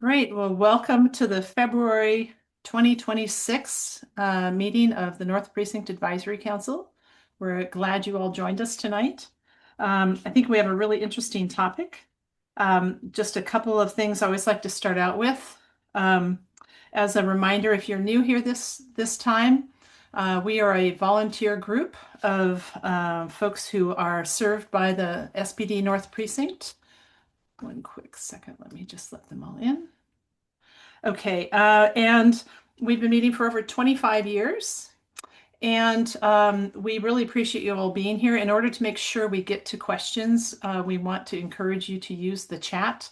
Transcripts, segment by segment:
Great. Well, welcome to the February 2026 meeting of the North Precinct Advisory Council. We're glad you all joined us tonight. I think we have a really interesting topic. Just a couple of things I always like to start out with. Um, as a reminder, if you're new here this time, we are a volunteer group of folks who are served by the SPD North Precinct. One quick second, let me just let them all in. Okay, and we've been meeting for over 25 years, and we really appreciate you all being here. In order to make sure we get to questions, we want to encourage you to use the chat.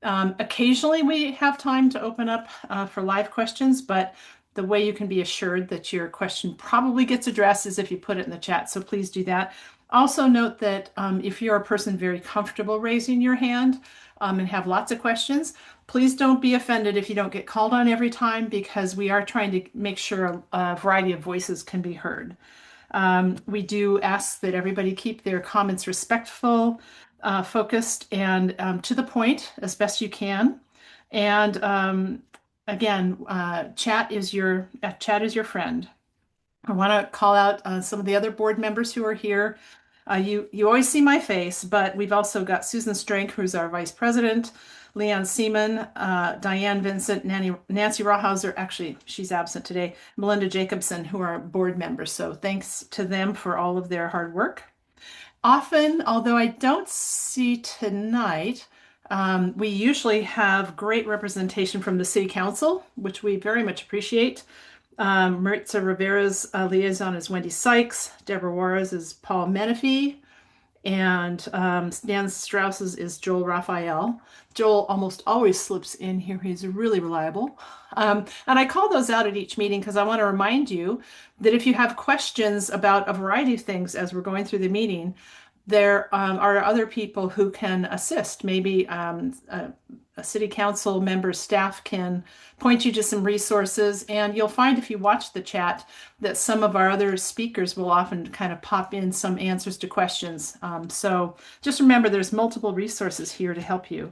Occasionally, we have time to open up for live questions, but the way you can be assured that your question probably gets addressed is if you put it in the chat, so please do that. Also note that if you're a person very comfortable raising your hand and have lots of questions, please don't be offended if you don't get called on every time because we are trying to make sure a variety of voices can be heard. We do ask that everybody keep their comments respectful, focused, and to the point as best you can. And again, chat is your friend. I want to call out some of the other board members who are here. You always see my face, but we've also got Susan Strank, who's our vice president, Leon Seaman, Diane Vincent, Nancy Rawhauser, actually, she's absent today, Melinda Jacobson, who are board members. So thanks to them for all of their hard work. Often, although I don't see tonight, we usually have great representation from the city council, which we very much appreciate. Maritza Rivera's liaison is Wendy Sykes. Deborah Juarez is Paul Menifee. And Dan Strauss's is Joel Raphael. Joel almost always slips in here. He's really reliable. And I call those out at each meeting because I want to remind you that if you have questions about a variety of things as we're going through the meeting, there are other people who can assist. Maybe a city council member's staff can point you to some resources, and you'll find if you watch the chat that some of our other speakers will often kind of pop in some answers to questions. So just remember there's multiple resources here to help you.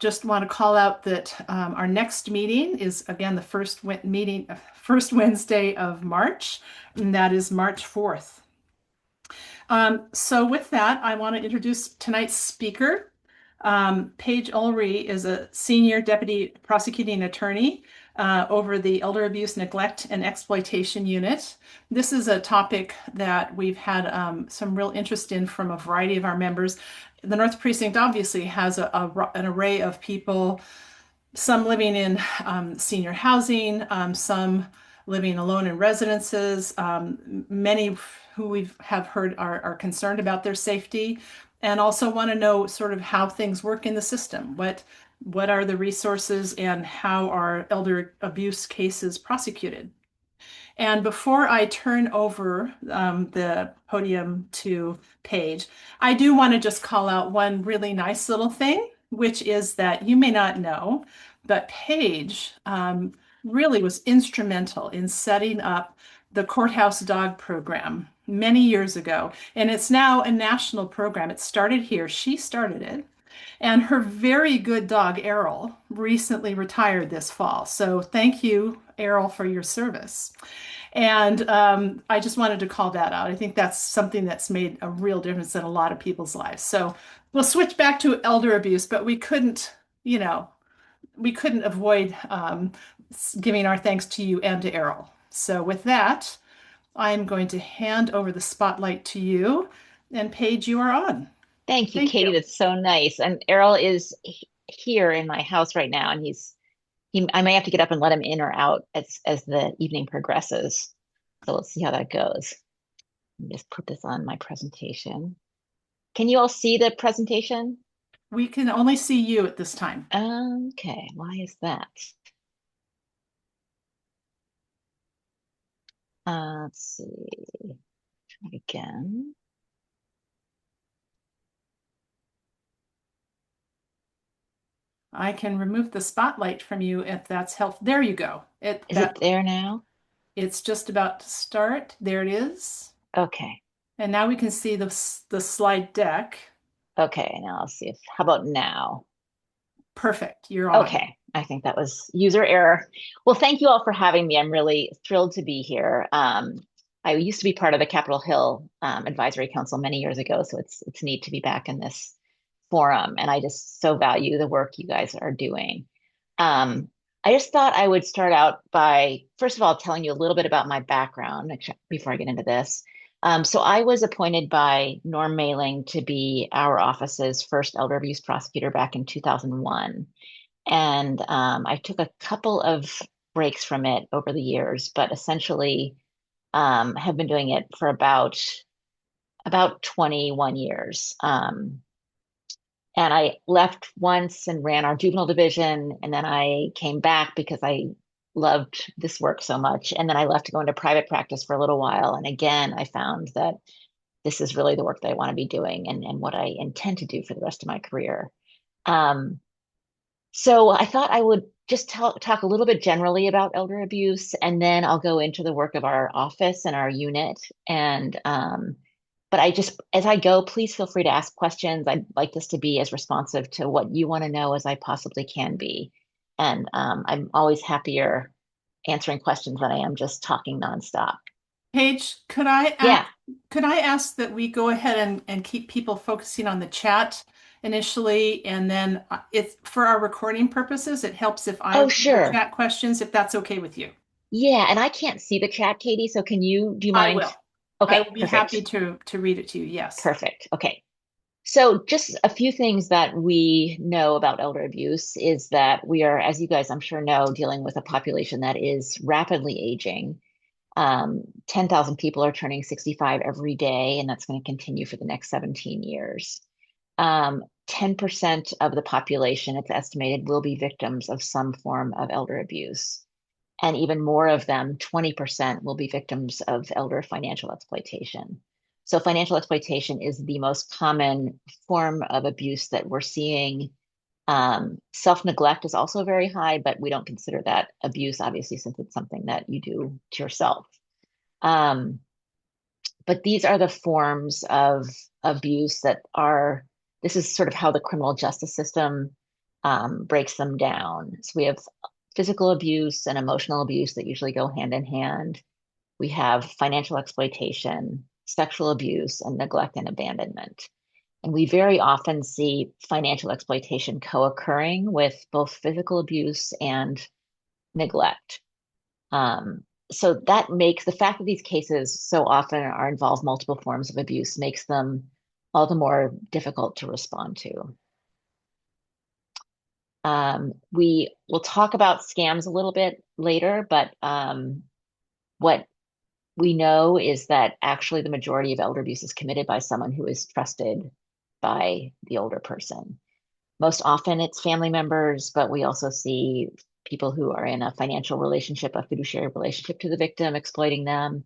Just want to call out that our next meeting is again the first Wednesday of March, and that is March 4th. So with that, I want to introduce tonight's speaker. Paige Ulrey is a senior deputy prosecuting attorney over the Elder Abuse, Neglect, and Exploitation Unit. This is a topic that we've had some real interest in from a variety of our members. The North Precinct obviously has an array of people, some living in senior housing, some living alone in residences, many who we have heard are concerned about their safety and also want to know sort of how things work in the system. What are the resources and how are elder abuse cases prosecuted? And before I turn over the podium to Paige, I do want to just call out one really nice little thing, which is that you may not know, but Paige really was instrumental in setting up the courthouse dog program many years ago. And it's now a national program. It started here. She started it. And her very good dog, Errol, recently retired this fall. So thank you, Errol, for your service. And I just wanted to call that out. I think that's something that's made a real difference in a lot of people's lives. So we'll switch back to elder abuse, but we couldn't avoid giving our thanks to you and to Errol. So with that, I'm going to hand over the spotlight to you. And Paige, you are on. Thank you, Thank Katie. you. That's so nice. And Errol is here in my house right now, and I may have to get up and let him in or out as the evening progresses. So let's see how that goes. Let me just put this on my presentation. Can you all see the presentation? We can only see you at this time. Okay, why is that? Let's see. Try again. I can remove the spotlight from you if that's helpful. There you go. Is it there now? It's just about to start. There it is. Okay. And now we can see the slide deck. Okay, now I'll see how about now? Perfect. You're on. Okay, I think that was user error. Well, thank you all for having me. I'm really thrilled to be here. I used to be part of the Capitol Hill Advisory Council many years ago, so it's neat to be back in this forum, and I just so value the work you guys are doing. Um, I just thought I would start out by, first of all, telling you a little bit about my background before I get into this. So I was appointed by Norm Mailing to be our office's first elder abuse prosecutor back in 2001. And I took a couple of breaks from it over the years, but essentially have been doing it for about 21 years. And I left once and ran our juvenile division, and then I came back because I loved this work so much. And then I left to go into private practice for a little while. And again, I found that this is really the work that I want to be doing and what I intend to do for the rest of my career. Um, so I thought I would just talk a little bit generally about elder abuse, and then I'll go into the work of our office and our unit. And but I just, as I go, please feel free to ask questions. I'd like this to be as responsive to what you want to know as I possibly can be. And I'm always happier answering questions than I am just talking nonstop. Paige, Yeah. could I ask that we go ahead and keep people focusing on the chat initially, and then it's for our recording purposes, it helps if I Oh, read the sure. chat questions, if that's okay with you. Yeah. And I can't see the chat, Katie. So do you I mind? will. I Okay, will be happy perfect. to read it to you. Yes. Perfect. Okay. So, just a few things that we know about elder abuse is that we are, as you guys I'm sure know, dealing with a population that is rapidly aging. 10,000 people are turning 65 every day, and that's going to continue for the next 17 years. 10% of the population, it's estimated, will be victims of some form of elder abuse. And even more of them, 20%, will be victims of elder financial exploitation. So, financial exploitation is the most common form of abuse that we're seeing. Self-neglect is also very high, but we don't consider that abuse, obviously, since it's something that you do to yourself. Um, but these are the forms of abuse that are, this is sort of how the criminal justice system breaks them down. So we have physical abuse and emotional abuse that usually go hand in hand. We have financial exploitation, sexual abuse, and neglect and abandonment. And we very often see financial exploitation co-occurring with both physical abuse and neglect. Um, so that makes the fact that these cases so often are involve multiple forms of abuse makes them all the more difficult to respond to. We will talk about scams a little bit later, but what we know is that actually the majority of elder abuse is committed by someone who is trusted by the older person. Most often it's family members, but we also see people who are in a financial relationship, a fiduciary relationship to the victim, exploiting them.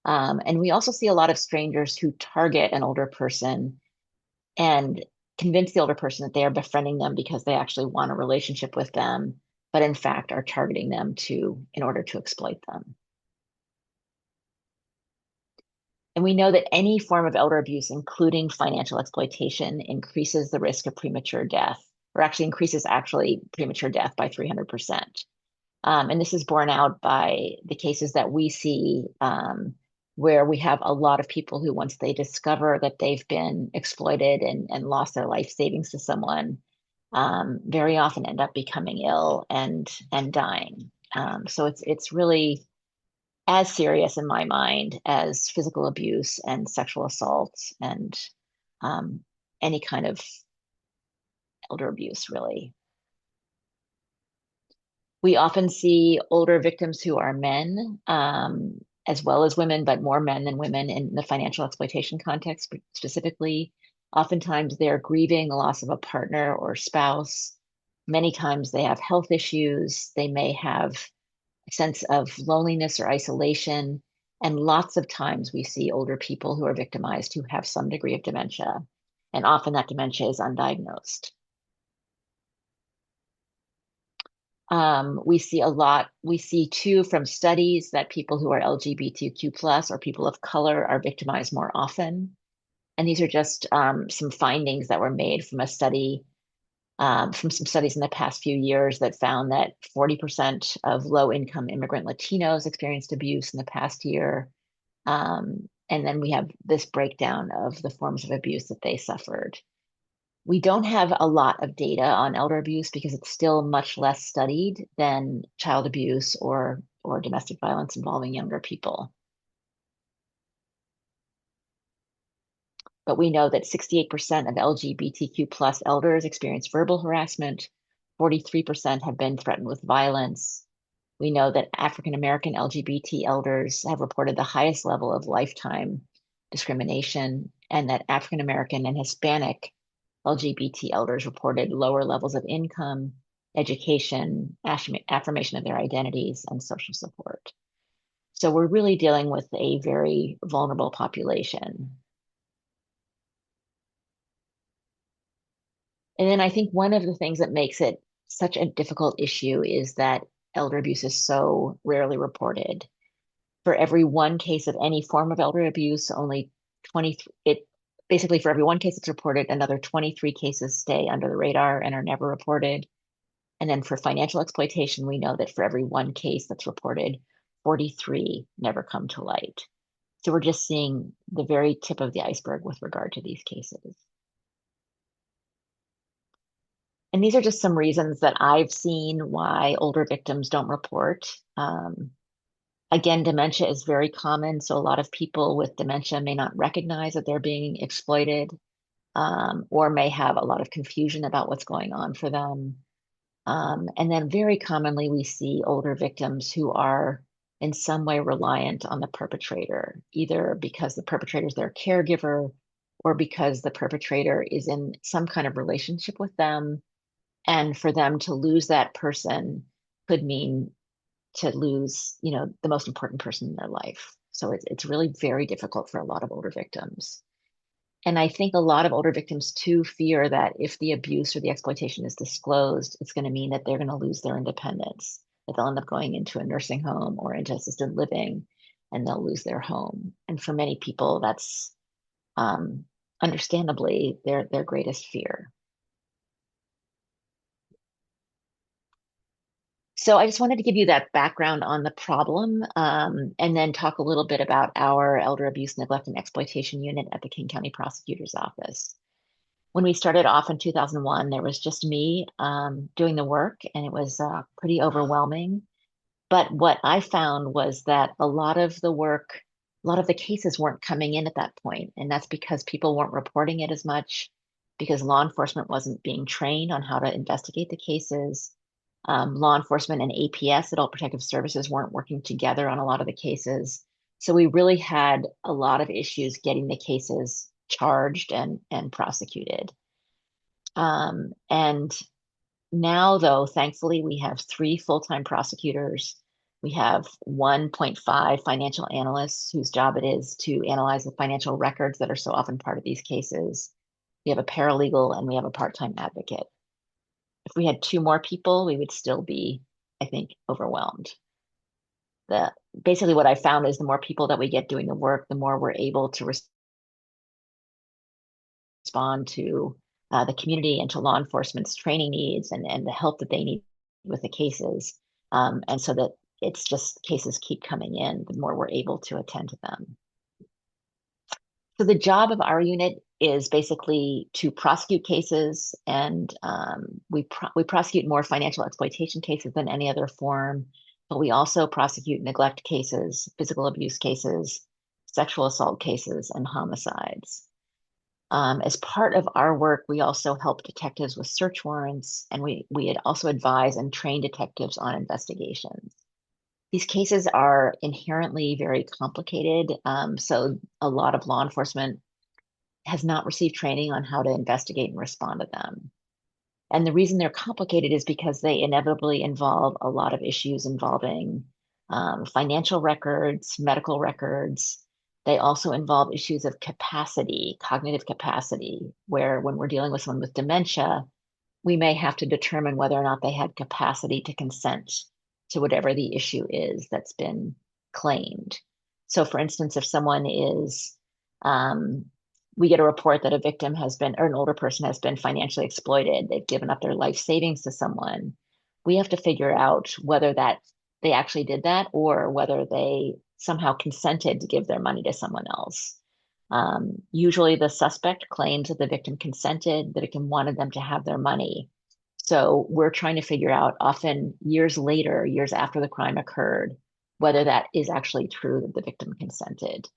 And we also see a lot of strangers who target an older person and convince the older person that they are befriending them because they actually want a relationship with them, but in fact are targeting them in order to exploit them. And we know that any form of elder abuse, including financial exploitation, increases the risk of premature death, or actually increases premature death by 300%. And this is borne out by the cases that we see where we have a lot of people who, once they discover that they've been exploited and lost their life savings to someone, very often end up becoming ill and dying. So it's really as serious in my mind as physical abuse and sexual assault and um, any kind of elder abuse, really. We often see older victims who are men, as well as women, but more men than women in the financial exploitation context specifically. Oftentimes they're grieving the loss of a partner or spouse. Many times they have health issues. They may have a sense of loneliness or isolation. And lots of times we see older people who are victimized who have some degree of dementia. And often that dementia is undiagnosed. We see too from studies that people who are LGBTQ plus or people of color are victimized more often. And these are just some findings that were made from a study from some studies in the past few years that found that 40% of low-income immigrant Latinos experienced abuse in the past year. And then we have this breakdown of the forms of abuse that they suffered. We don't have a lot of data on elder abuse because it's still much less studied than child abuse or domestic violence involving younger people. But we know that 68% of LGBTQ plus elders experience verbal harassment, 43% have been threatened with violence. We know that African American LGBT elders have reported the highest level of lifetime discrimination, and that African American and Hispanic LGBT elders reported lower levels of income, education, affirmation of their identities, and social support. So we're really dealing with a very vulnerable population. And then I think one of the things that makes it such a difficult issue is that elder abuse is so rarely reported. For every one case of any form of elder abuse, only 20, it basically for every one case that's reported, another 23 cases stay under the radar and are never reported. And then for financial exploitation, we know that for every one case that's reported, 43 never come to light. So we're just seeing the very tip of the iceberg with regard to these cases. And these are just some reasons that I've seen why older victims don't report. Again, dementia is very common. So a lot of people with dementia may not recognize that they're being exploited, or may have a lot of confusion about what's going on for them. And then very commonly, we see older victims who are in some way reliant on the perpetrator, either because the perpetrator is their caregiver or because the perpetrator is in some kind of relationship with them. And for them to lose that person could mean to lose, the most important person in their life. So it's really very difficult for a lot of older victims. And I think a lot of older victims too fear that if the abuse or the exploitation is disclosed, it's going to mean that they're going to lose their independence, that they'll end up going into a nursing home or into assisted living, and they'll lose their home. And for many people, that's understandably their greatest fear. So I just wanted to give you that background on the problem, and then talk a little bit about our Elder Abuse, Neglect, and Exploitation Unit at the King County Prosecutor's Office. When we started off in 2001, there was just me doing the work, and it was pretty overwhelming. But what I found was that a lot of the cases weren't coming in at that point, and that's because people weren't reporting it as much, because law enforcement wasn't being trained on how to investigate the cases. Law enforcement and APS, Adult Protective Services, weren't working together on a lot of the cases. So we really had a lot of issues getting the cases charged and prosecuted. And now, though, thankfully, we have 3 full-time prosecutors. We have 1.5 financial analysts whose job it is to analyze the financial records that are so often part of these cases. We have a paralegal and we have a part-time advocate. If we had 2 more people, we would still be, I think, overwhelmed. Basically what I found is the more people that we get doing the work, the more we're able to respond to the community and to law enforcement's training needs and the help that they need with the cases. And so that it's just cases keep coming in, the more we're able to attend to them. So the job of our unit is basically to prosecute cases, and we prosecute more financial exploitation cases than any other form, but we also prosecute neglect cases, physical abuse cases, sexual assault cases, and homicides. As part of our work, we also help detectives with search warrants, and we also advise and train detectives on investigations. These cases are inherently very complicated, so a lot of law enforcement has not received training on how to investigate and respond to them. And the reason they're complicated is because they inevitably involve a lot of issues involving financial records, medical records. They also involve issues of capacity, cognitive capacity, where when we're dealing with someone with dementia, we may have to determine whether or not they had capacity to consent to whatever the issue is that's been claimed. So for instance, if someone is we get a report that a victim has been, or an older person has been financially exploited, they've given up their life savings to someone, we have to figure out whether that they actually did that or whether they somehow consented to give their money to someone else. Usually the suspect claims that the victim consented, the victim wanted them to have their money. So we're trying to figure out, often years later, years after the crime occurred, whether that is actually true that the victim consented.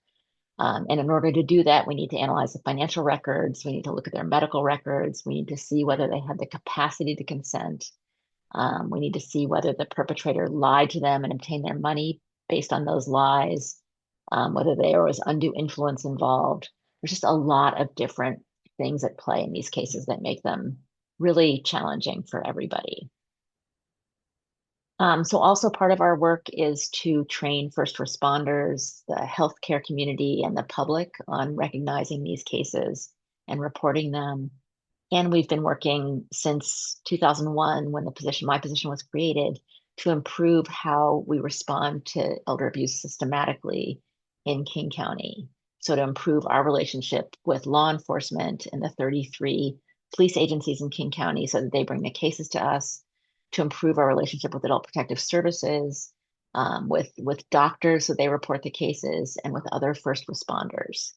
And in order to do that, we need to analyze the financial records. We need to look at their medical records. We need to see whether they had the capacity to consent. We need to see whether the perpetrator lied to them and obtained their money based on those lies, whether there was undue influence involved. There's just a lot of different things at play in these cases that make them really challenging for everybody. So also part of our work is to train first responders, the healthcare community, and the public on recognizing these cases and reporting them. And we've been working since 2001, when my position was created, to improve how we respond to elder abuse systematically in King County. So to improve our relationship with law enforcement and the 33 police agencies in King County so that they bring the cases to us, to improve our relationship with adult protective services, with doctors so they report the cases, and with other first responders.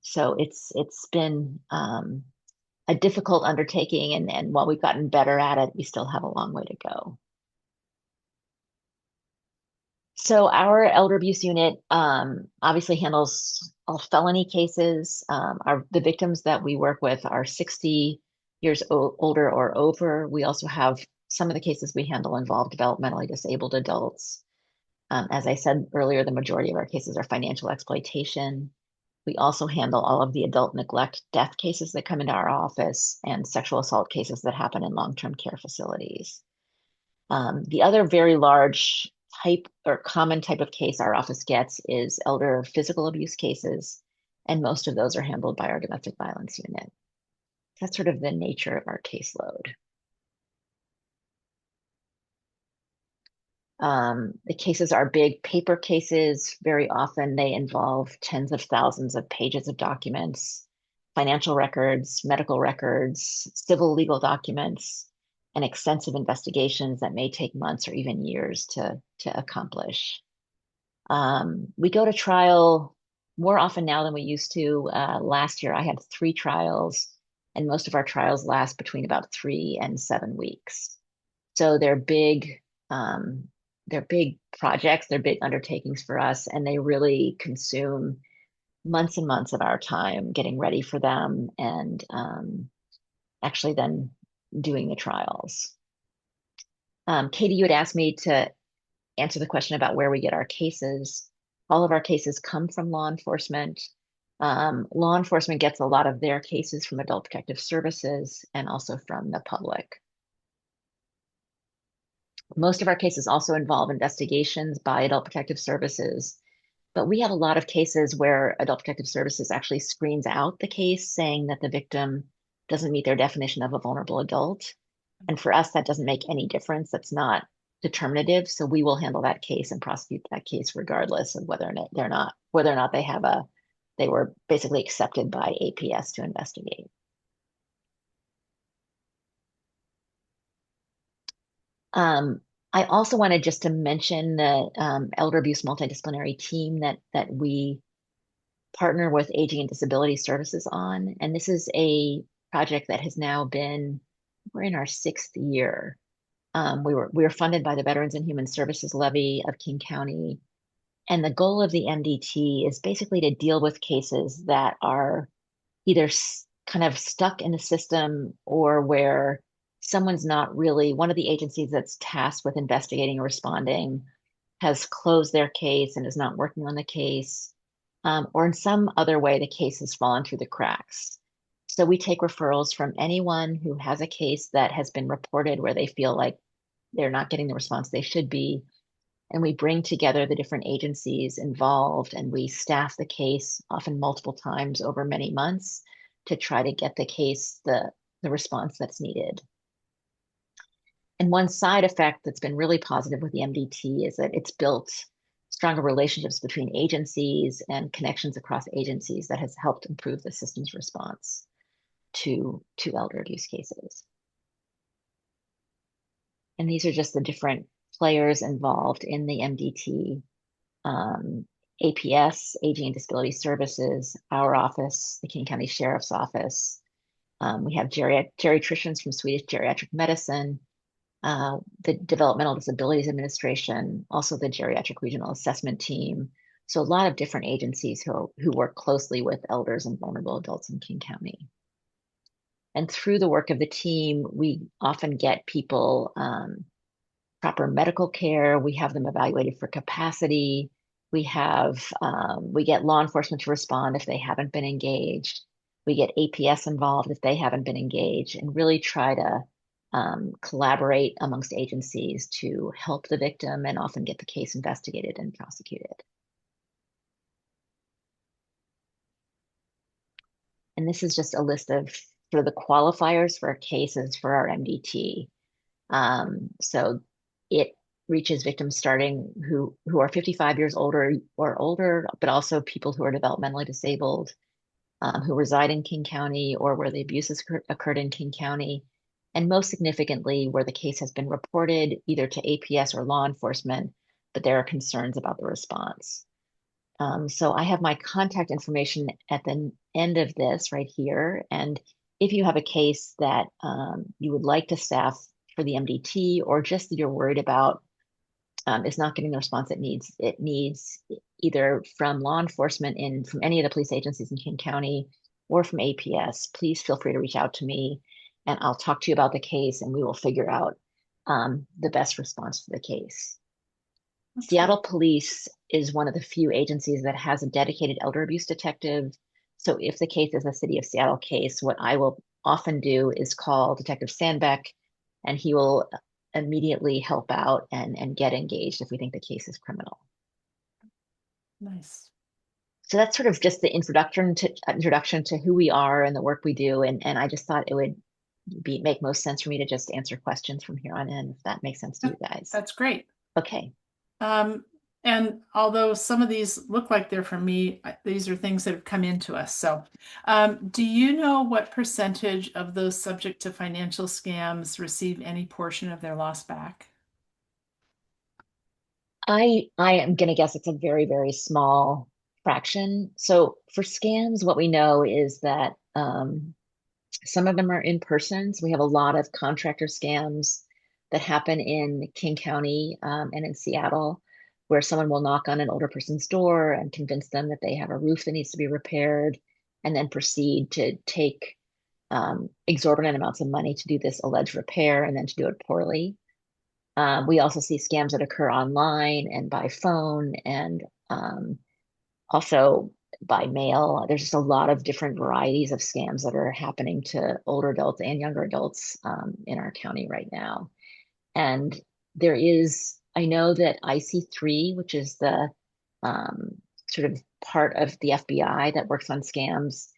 So it's been a difficult undertaking, and while we've gotten better at it, we still have a long way to go. So our elder abuse unit obviously handles all felony cases. The victims that we work with are 60 years older or over. We also have some of the cases we handle involve developmentally disabled adults. As I said earlier, the majority of our cases are financial exploitation. We also handle all of the adult neglect death cases that come into our office and sexual assault cases that happen in long-term care facilities. The other very large type or common type of case our office gets is elder physical abuse cases, and most of those are handled by our domestic violence unit. That's sort of the nature of our caseload. The cases are big paper cases. Very often they involve tens of thousands of pages of documents, financial records, medical records, civil legal documents, and extensive investigations that may take months or even years to accomplish. We go to trial more often now than we used to. Last year I had 3 trials, and most of our trials last between about 3 and 7 weeks. So they're big projects, they're big undertakings for us, and they really consume months and months of our time getting ready for them and actually then doing the trials. Katie, you had asked me to answer the question about where we get our cases. All of our cases come from law enforcement. Law enforcement gets a lot of their cases from adult protective services and also from the public. Most of our cases also involve investigations by adult protective services, but we have a lot of cases where adult protective services actually screens out the case, saying that the victim doesn't meet their definition of a vulnerable adult. And for us, that doesn't make any difference. That's not determinative. So we will handle that case and prosecute that case regardless of whether or not they were basically accepted by APS to investigate. I also wanted just to mention the elder abuse multidisciplinary team that we partner with Aging and Disability Services on. And this is a project that has now we're in our 6th year. We were funded by the Veterans and Human Services Levy of King County. And the goal of the MDT is basically to deal with cases that are either kind of stuck in the system or where someone's not really, one of the agencies that's tasked with investigating or responding has closed their case and is not working on the case, or in some other way the case has fallen through the cracks. So we take referrals from anyone who has a case that has been reported where they feel like they're not getting the response they should be. And we bring together the different agencies involved and we staff the case often multiple times over many months to try to get the case the response that's needed. And one side effect that's been really positive with the MDT is that it's built stronger relationships between agencies and connections across agencies that has helped improve the system's response to elder abuse cases. And these are just the different players involved in the MDT. APS, Aging and Disability Services, our office, the King County Sheriff's Office. We have geriatricians from Swedish Geriatric Medicine, the Developmental Disabilities Administration, also the Geriatric Regional Assessment Team. So a lot of different agencies who work closely with elders and vulnerable adults in King County. And through the work of the team, we often get people proper medical care. We have them evaluated for capacity. We get law enforcement to respond if they haven't been engaged. We get APS involved if they haven't been engaged, and really try to collaborate amongst agencies to help the victim and often get the case investigated and prosecuted. And this is just a list of sort of the qualifiers for cases for our MDT. So it reaches victims starting who are 55 years older or older, but also people who are developmentally disabled, who reside in King County or where the abuse has occurred in King County, and most significantly, where the case has been reported either to APS or law enforcement, but there are concerns about the response. So I have my contact information at the end of this right here. And if you have a case that you would like to staff for the MDT, or just that you're worried about is not getting the response it needs either from law enforcement from any of the police agencies in King County or from APS, please feel free to reach out to me and I'll talk to you about the case and we will figure out the best response to the case. That's Seattle great. Police is one of the few agencies that has a dedicated elder abuse detective. So if the case is a City of Seattle case, what I will often do is call Detective Sandbeck, and he will immediately help out and get engaged if we think the case is criminal. Nice. So that's sort of just the introduction to who we are and the work we do. And I just thought it would make most sense for me to just answer questions from here on in, if that makes sense to you guys. That's great. Okay. And although some of these look like they're from me, these are things that have come into us. So, do you know what percentage of those subject to financial scams receive any portion of their loss back? I am going to guess it's a very, very small fraction. So for scams, what we know is that some of them are in person. So we have a lot of contractor scams that happen in King County and in Seattle, where someone will knock on an older person's door and convince them that they have a roof that needs to be repaired, and then proceed to take exorbitant amounts of money to do this alleged repair and then to do it poorly. We also see scams that occur online and by phone and also by mail. There's just a lot of different varieties of scams that are happening to older adults and younger adults in our county right now. And I know that IC3, which is the sort of part of the FBI that works on scams,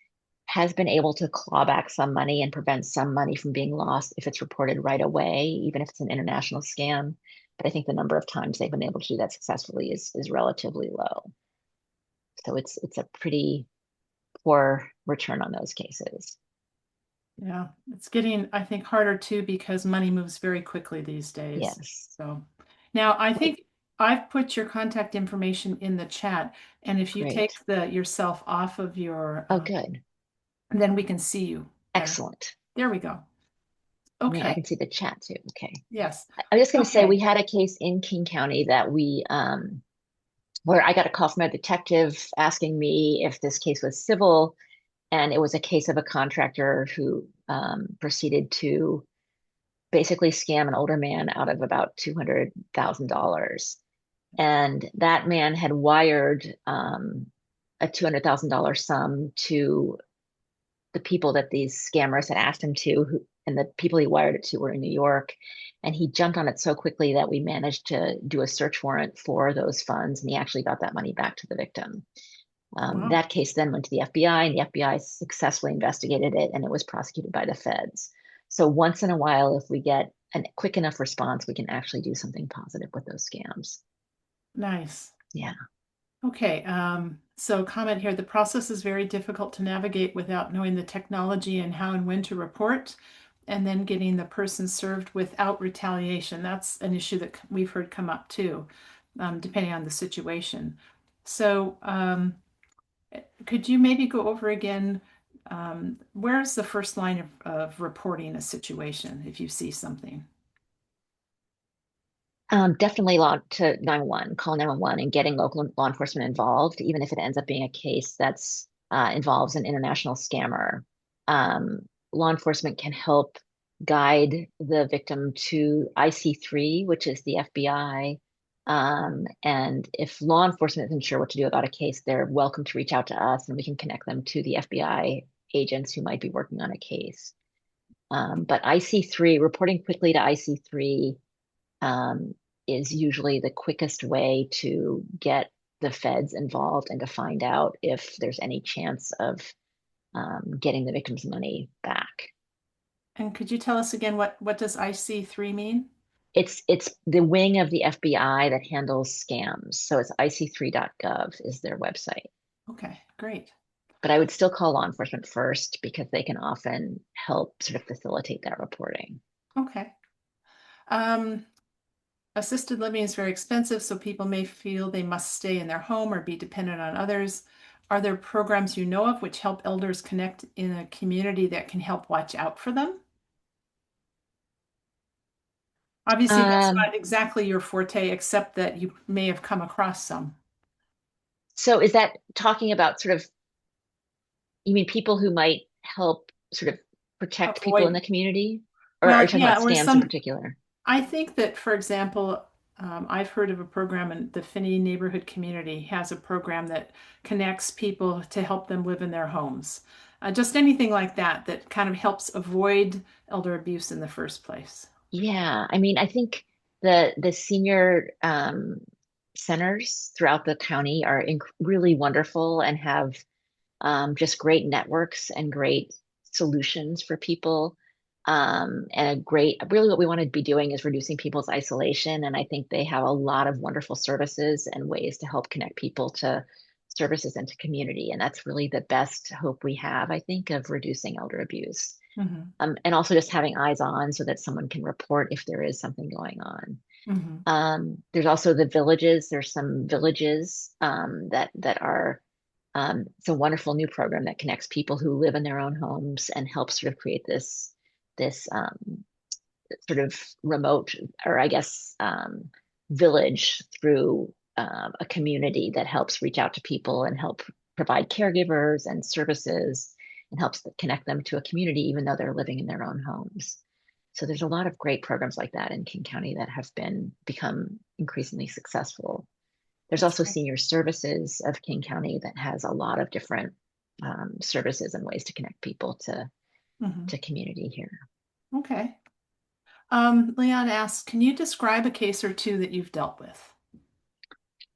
has been able to claw back some money and prevent some money from being lost if it's reported right away, even if it's an international scam. But I think the number of times they've been able to do that successfully is relatively low. So it's a pretty poor return on those cases. Yeah, it's getting, I think, harder too because money moves very quickly these days. Yes. So now I Great. think I've put your contact information in the chat, and if you take Great. yourself off of your, Oh, good. then we can see you better. Excellent. There we go. I Okay. can see the chat too. Okay. Yes. I'm just going to say we Okay. had a case in King County that where I got a call from a detective asking me if this case was civil, and it was a case of a contractor who proceeded to basically scam an older man out of about $200,000. And that man had wired a $200,000 sum to the people that these scammers had asked him to, and the people he wired it to were in New York. And he jumped on it so quickly that we managed to do a search warrant for those funds, and he actually got that money back to the victim. Wow. That case then went to the FBI, and the FBI successfully investigated it, and it was prosecuted by the feds. So once in a while, if we get a quick enough response, we can actually do something positive with those scams. Nice. Yeah. Okay, so comment here, the process is very difficult to navigate without knowing the technology and how and when to report, and then getting the person served without retaliation. That's an issue that we've heard come up too, depending on the situation. So, could you maybe go over again, where's the first line of reporting a situation if you see something? Definitely log to 911, call 911 and getting local law enforcement involved, even if it ends up being a case that's involves an international scammer. Law enforcement can help guide the victim to IC3, which is the FBI. And if law enforcement isn't sure what to do about a case, they're welcome to reach out to us and we can connect them to the FBI agents who might be working on a case. But IC3, reporting quickly to IC3 um, is usually the quickest way to get the feds involved and to find out if there's any chance of getting the victim's money back. And could you tell us again what does IC3 mean? It's the wing of the FBI that handles scams. So it's ic3.gov is their website. Okay, great. But I would still call law enforcement first because they can often help sort of facilitate that reporting. Okay. Um, Assisted living is very expensive, so people may feel they must stay in their home or be dependent on others. Are there programs you know of which help elders connect in a community that can help watch out for them? Obviously, that's Um, not exactly your forte, except that you may have come across some. so is that talking about sort of, you mean people who might help sort of protect people in Avoid, the community? Or are well, you talking yeah, about or scams in some, particular? I think that, for example, I've heard of a program in the Finney neighborhood community has a program that connects people to help them live in their homes. Just anything like that that kind of helps avoid elder abuse in the first place. Yeah, I mean, I think the senior centers throughout the county are really wonderful and have just great networks and great solutions for people. And a great, really what we want to be doing is reducing people's isolation. And I think they have a lot of wonderful services and ways to help connect people to services and to community. And that's really the best hope we have, I think, of reducing elder abuse. Hmm. And also just having eyes on so that someone can report if there is something going on. Hmm. There's also the villages. There's some villages that are it's a wonderful new program that connects people who live in their own homes and helps sort of create this sort of remote, or I guess village through a community that helps reach out to people and help provide caregivers and services and helps connect them to a community even though they're living in their own homes. So there's a lot of great programs like that in King County that have become increasingly successful. There's That's also great. Senior Services of King County that has a lot of different services and ways to connect people Hmm. to community here. Okay. Leon asks, can you describe a case or two that you've dealt with?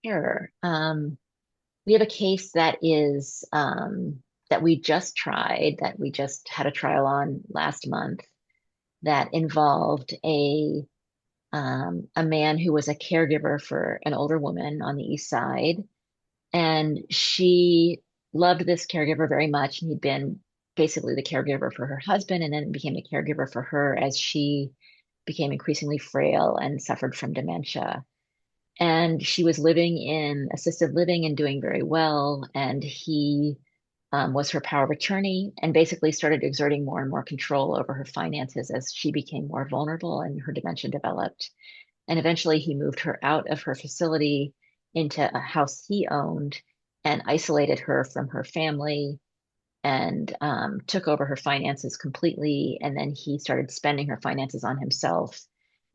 Sure. We have a case that is that we just tried, that we just had a trial on last month, that involved a man who was a caregiver for an older woman on the east side, and she loved this caregiver very much, and he'd been basically the caregiver for her husband, and then became a caregiver for her as she became increasingly frail and suffered from dementia. And she was living in assisted living and doing very well. And he was her power of attorney and basically started exerting more and more control over her finances as she became more vulnerable and her dementia developed. And eventually he moved her out of her facility into a house he owned and isolated her from her family and took over her finances completely. And then he started spending her finances on himself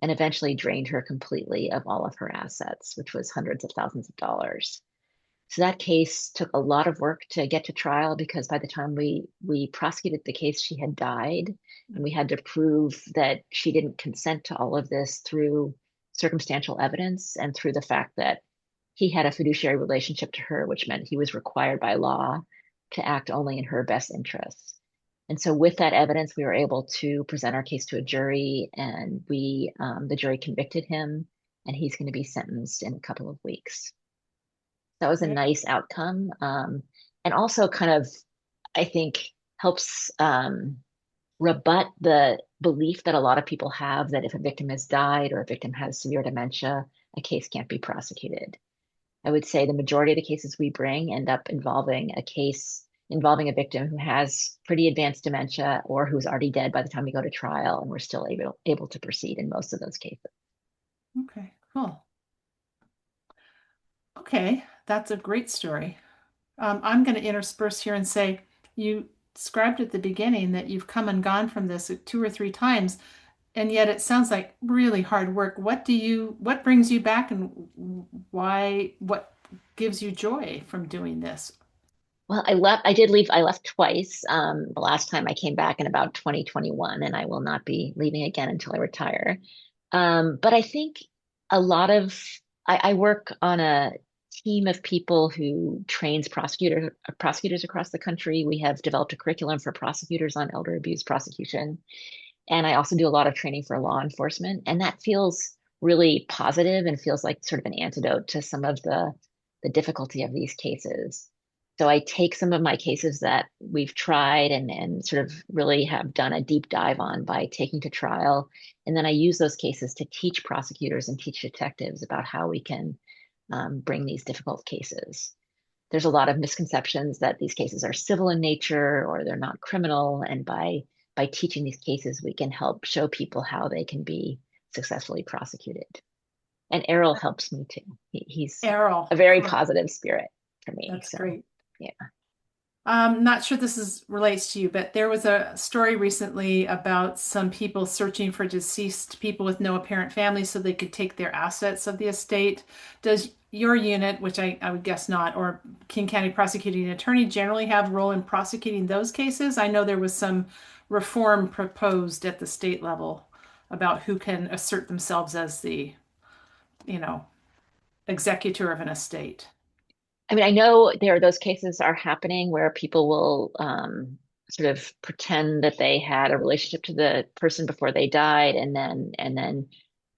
and eventually drained her completely of all of her assets, which was hundreds of thousands of dollars. So that case took a lot of work to get to trial because by the time we prosecuted the case, she had died, and we had to prove that she didn't consent to all of this through circumstantial evidence and through the fact that he had a fiduciary relationship to her, which meant he was required by law to act only in her best interests. And so, with that evidence, we were able to present our case to a jury, and the jury convicted him, and he's going to be sentenced in a couple of weeks. That was a Right. nice outcome. And also kind of, I think, helps rebut the belief that a lot of people have that if a victim has died or a victim has severe dementia, a case can't be prosecuted. I would say the majority of the cases we bring end up involving a case involving a victim who has pretty advanced dementia or who's already dead by the time we go to trial, and we're still able to proceed in most of those cases. Okay, cool. Okay, that's a great story. I'm going to intersperse here and say you described at the beginning that you've come and gone from this two or three times, and yet it sounds like really hard work. What brings you back and what gives you joy from doing this? Well, I left twice. The last time I came back in about 2021, and I will not be leaving again until I retire. But I think a lot of, I work on a team of people who trains prosecutors across the country. We have developed a curriculum for prosecutors on elder abuse prosecution. And I also do a lot of training for law enforcement. And that feels really positive and feels like sort of an antidote to some of the difficulty of these cases. So I take some of my cases that we've tried and sort of really have done a deep dive on by taking to trial. And then I use those cases to teach prosecutors and teach detectives about how we can bring these difficult cases. There's a lot of misconceptions that these cases are civil in nature or they're not criminal. And by teaching these cases, we can help show people how they can be successfully prosecuted. And Errol helps me too. He's a Errol, very cool. positive spirit for me. That's So great. yeah. Not sure this is relates to you, but there was a story recently about some people searching for deceased people with no apparent family so they could take their assets of the estate. Does your unit, which I would guess not, or King County Prosecuting Attorney generally have a role in prosecuting those cases? I know there was some reform proposed at the state level about who can assert themselves as the, you know, executor of an estate. I mean, I know those cases are happening where people will sort of pretend that they had a relationship to the person before they died, and then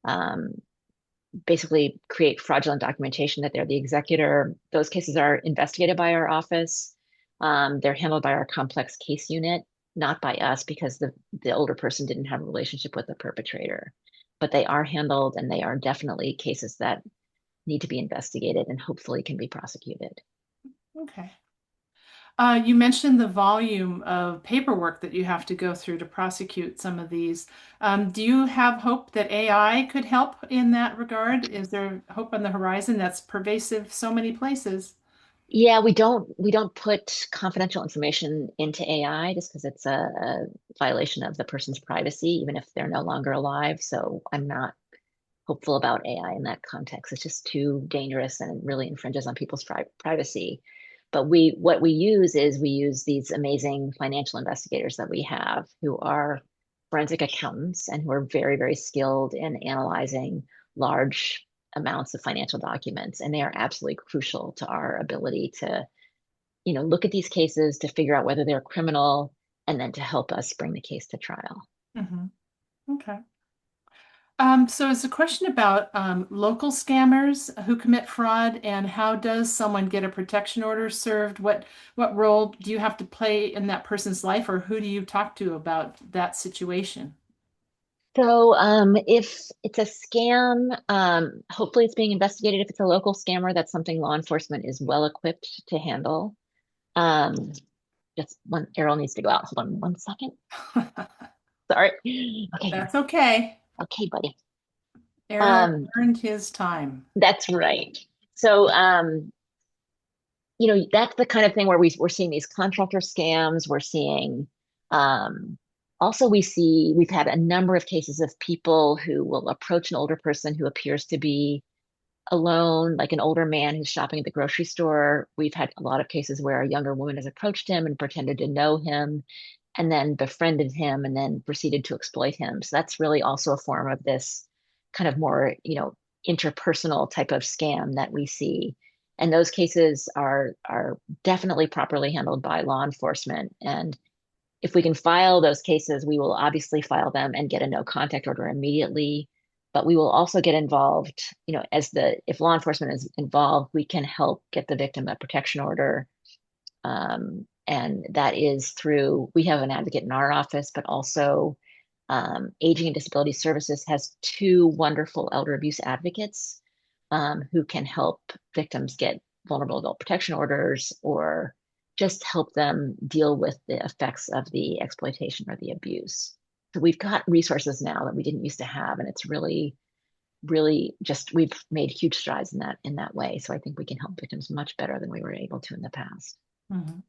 um, basically create fraudulent documentation that they're the executor. Those cases are investigated by our office. They're handled by our complex case unit, not by us because the older person didn't have a relationship with the perpetrator. But they are handled, and they are definitely cases that need to be investigated and hopefully can be prosecuted. Okay. You mentioned the volume of paperwork that you have to go through to prosecute some of these. Do you have hope that AI could help in that regard? Is there hope on the horizon that's pervasive so many places? Yeah, we don't put confidential information into AI just because it's a violation of the person's privacy, even if they're no longer alive. So I'm not hopeful about AI in that context. It's just too dangerous and it really infringes on people's privacy. But what we use is we use these amazing financial investigators that we have who are forensic accountants and who are very, very skilled in analyzing large amounts of financial documents. And they are absolutely crucial to our ability to, look at these cases to figure out whether they're criminal and then to help us bring the case to trial. Hmm. Okay. So it's a question about local scammers who commit fraud and how does someone get a protection order served? What role do you have to play in that person's life, or who do you talk to about that situation? So, if it's a scam, hopefully it's being investigated. If it's a local scammer, that's something law enforcement is well equipped to handle. Um, just one arrow needs to go out. Hold on one second. Sorry. Okay. That's okay. Okay, buddy. Errol Um, earned his time. that's right. So, that's the kind of thing where we're seeing these contractor scams. We're seeing, also we've had a number of cases of people who will approach an older person who appears to be alone, like an older man who's shopping at the grocery store. We've had a lot of cases where a younger woman has approached him and pretended to know him and then befriended him and then proceeded to exploit him. So that's really also a form of this kind of more, interpersonal type of scam that we see. And those cases are definitely properly handled by law enforcement. And if we can file those cases, we will obviously file them and get a no contact order immediately. But we will also get involved, if law enforcement is involved, we can help get the victim a protection order. And that is through, we have an advocate in our office, but also Aging and Disability Services has two wonderful elder abuse advocates who can help victims get vulnerable adult protection orders or just help them deal with the effects of the exploitation or the abuse. So we've got resources now that we didn't used to have, and it's really, really just we've made huge strides in that way. So I think we can help victims much better than we were able to in the past. Mhm.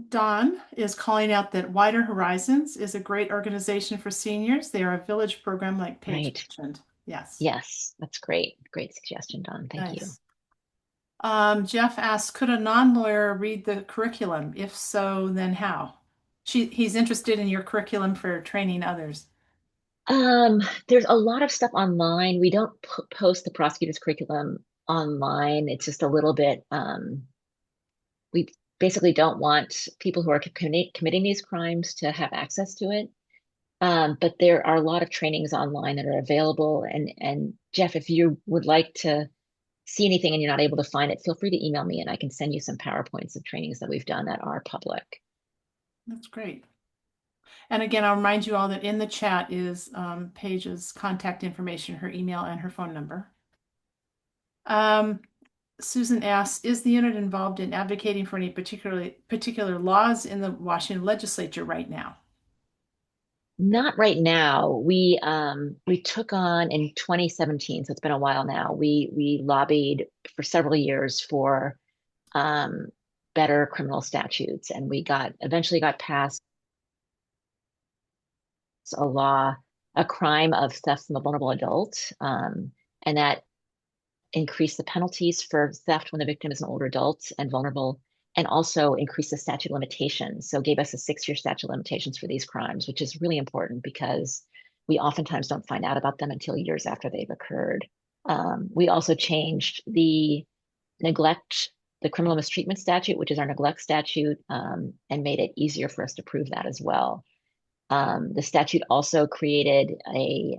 Dawn is calling out that Wider Horizons is a great organization for seniors. They are a village program like Paige Right. mentioned. Yes. Yes, that's great. Great suggestion, Don. Thank you. Nice. Jeff asks, could a non-lawyer read the curriculum? If so, then how? He's interested in your curriculum for training others. There's a lot of stuff online. We don't post the prosecutor's curriculum online. It's just a little bit, we basically don't want people who are committing these crimes to have access to it. But there are a lot of trainings online that are available. And Jeff, if you would like to see anything and you're not able to find it, feel free to email me and I can send you some PowerPoints of trainings that we've done that are public. That's great. And again, I'll remind you all that in the chat is Paige's contact information, her email and her phone number. Susan asks, is the unit involved in advocating for any particular laws in the Washington legislature right now? Not right now. We took on in 2017, so it's been a while now. We lobbied for several years for um, better criminal statutes, and we eventually got passed a law, a crime of theft from a vulnerable adult, and that increased the penalties for theft when the victim is an older adult and vulnerable, and also increased the statute of limitations. So gave us a 6-year statute of limitations for these crimes, which is really important because we oftentimes don't find out about them until years after they've occurred. We also changed the criminal mistreatment statute, which is our neglect statute, and made it easier for us to prove that as well. The statute also created a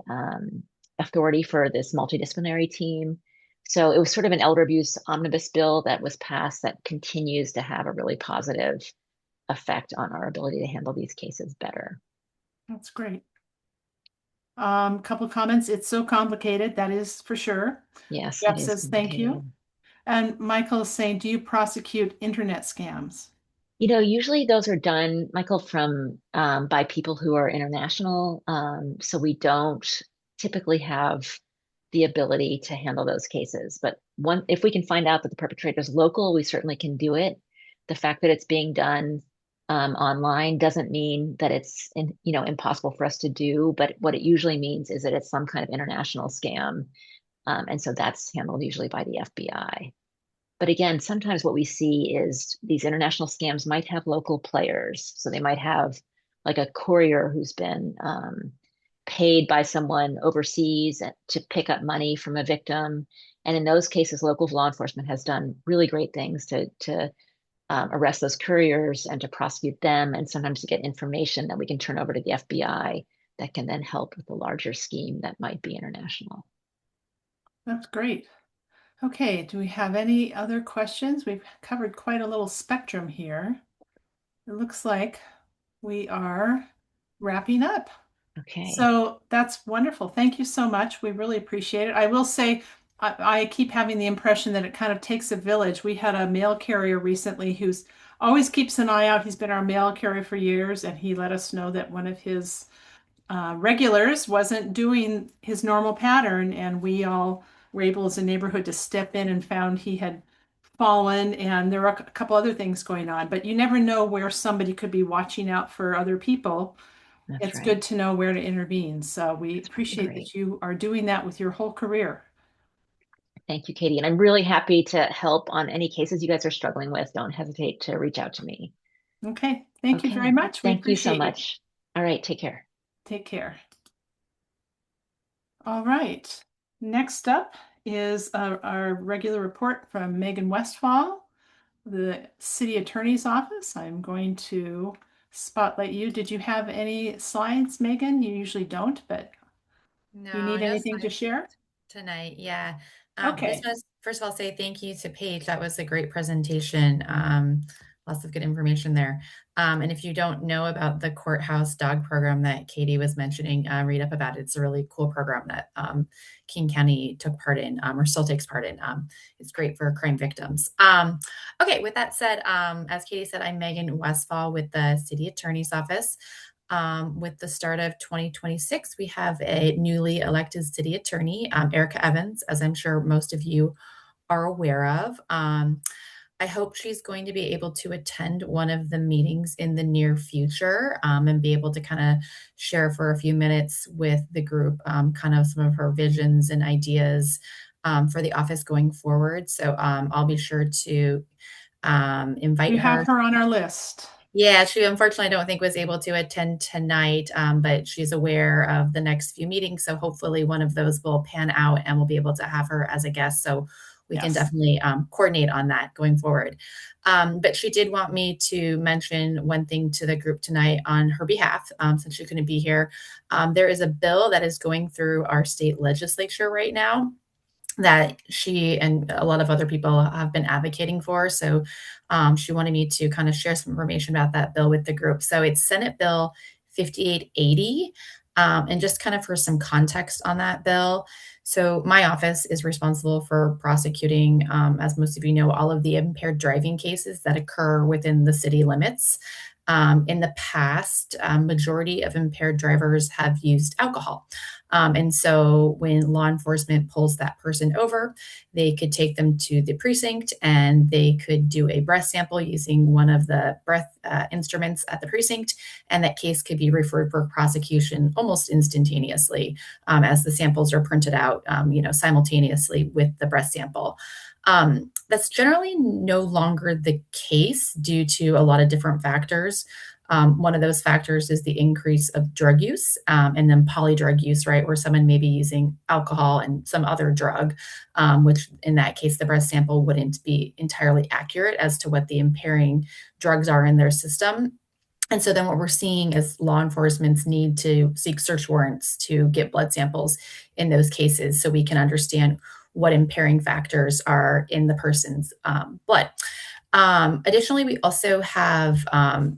authority for this multidisciplinary team. So it was sort of an elder abuse omnibus bill that was passed that continues to have a really positive effect on our ability to handle these cases better. That's great. Couple comments. It's so complicated, that is for sure. Yes, Jeff it is says thank complicated. you. And Michael is saying, do you prosecute internet scams? Usually those are done, Michael, from by people who are international. So we don't typically have the ability to handle those cases. But if we can find out that the perpetrator is local, we certainly can do it. The fact that it's being done online doesn't mean that it's impossible for us to do. But what it usually means is that it's some kind of international scam, and so that's handled usually by the FBI. But again, sometimes what we see is these international scams might have local players. So they might have like a courier who's been paid by someone overseas to pick up money from a victim. And in those cases, local law enforcement has done really great things to arrest those couriers and to prosecute them, and sometimes to get information that we can turn over to the FBI that can then help with the larger scheme that might be international. That's great. Okay, do we have any other questions? We've covered quite a little spectrum here. It looks like we are wrapping up. Okay. So that's wonderful. Thank you so much. We really appreciate it. I will say, I keep having the impression that it kind of takes a village. We had a mail carrier recently who's always keeps an eye out. He's been our mail carrier for years, and he let us know that one of his regulars wasn't doing his normal pattern, and we all were able as a neighborhood to step in and found he had fallen, and there were a couple other things going on. But you never know where somebody could be watching out for other people. That's It's right. good to know where to intervene. So we That's really appreciate great. that you are doing that with your whole career. Thank you, Katie. And I'm really happy to help on any cases you guys are struggling with. Don't hesitate to reach out to me. Okay, thank you very Okay. much. We Thank you so appreciate you. much. All right. Take care. Take care. All right. Next up is our regular report from Meagan Westphal, the city attorney's office. I'm going to spotlight you. Did you have any slides, Meagan? You usually don't, but Do you No, need just anything to share? tonight. Yeah. Just Okay. want to first of all say thank you to Paige. That was a great presentation. Lots of good information there. And if you don't know about the courthouse dog program that Katie was mentioning, read up about it. It's a really cool program that King County took part in, or still takes part in. It's great for crime victims. Okay, with that said, as Katie said, I'm Meagan Westphal with the City Attorney's Office. With the start of 2026, we have a newly elected city attorney, Erica Evans, as I'm sure most of you are aware of. I hope she's going to be able to attend one of the meetings in the near future and be able to kind of share for a few minutes with the group kind of some of her visions and ideas for the office going forward. So I'll be sure to invite We her. have her on our list. Yeah, she unfortunately I don't think was able to attend tonight, but she's aware of the next few meetings. So hopefully one of those will pan out and we'll be able to have her as a guest. So we can Yes. definitely coordinate on that going forward. But she did want me to mention one thing to the group tonight on her behalf, since she couldn't be here. There is a bill that is going through our state legislature right now that she and a lot of other people have been advocating for. So she wanted me to kind of share some information about that bill with the group. So it's Senate Bill 5880. And just kind of for some context on that bill. So my office is responsible for prosecuting, as most of you know, all of the impaired driving cases that occur within the city limits. In the past, majority of impaired drivers have used alcohol. And so when law enforcement pulls that person over, they could take them to the precinct and they could do a breath sample using one of the breath instruments at the precinct. And that case could be referred for prosecution almost instantaneously as the samples are printed out, simultaneously with the breath sample. That's generally no longer the case due to a lot of different factors. One of those factors is the increase of drug use and then polydrug use, right, where someone may be using alcohol and some other drug, which in that case, the breath sample wouldn't be entirely accurate as to what the impairing drugs are in their system. And so then what we're seeing is law enforcement's need to seek search warrants to get blood samples in those cases so we can understand what impairing factors are in the person's blood. Additionally, we also have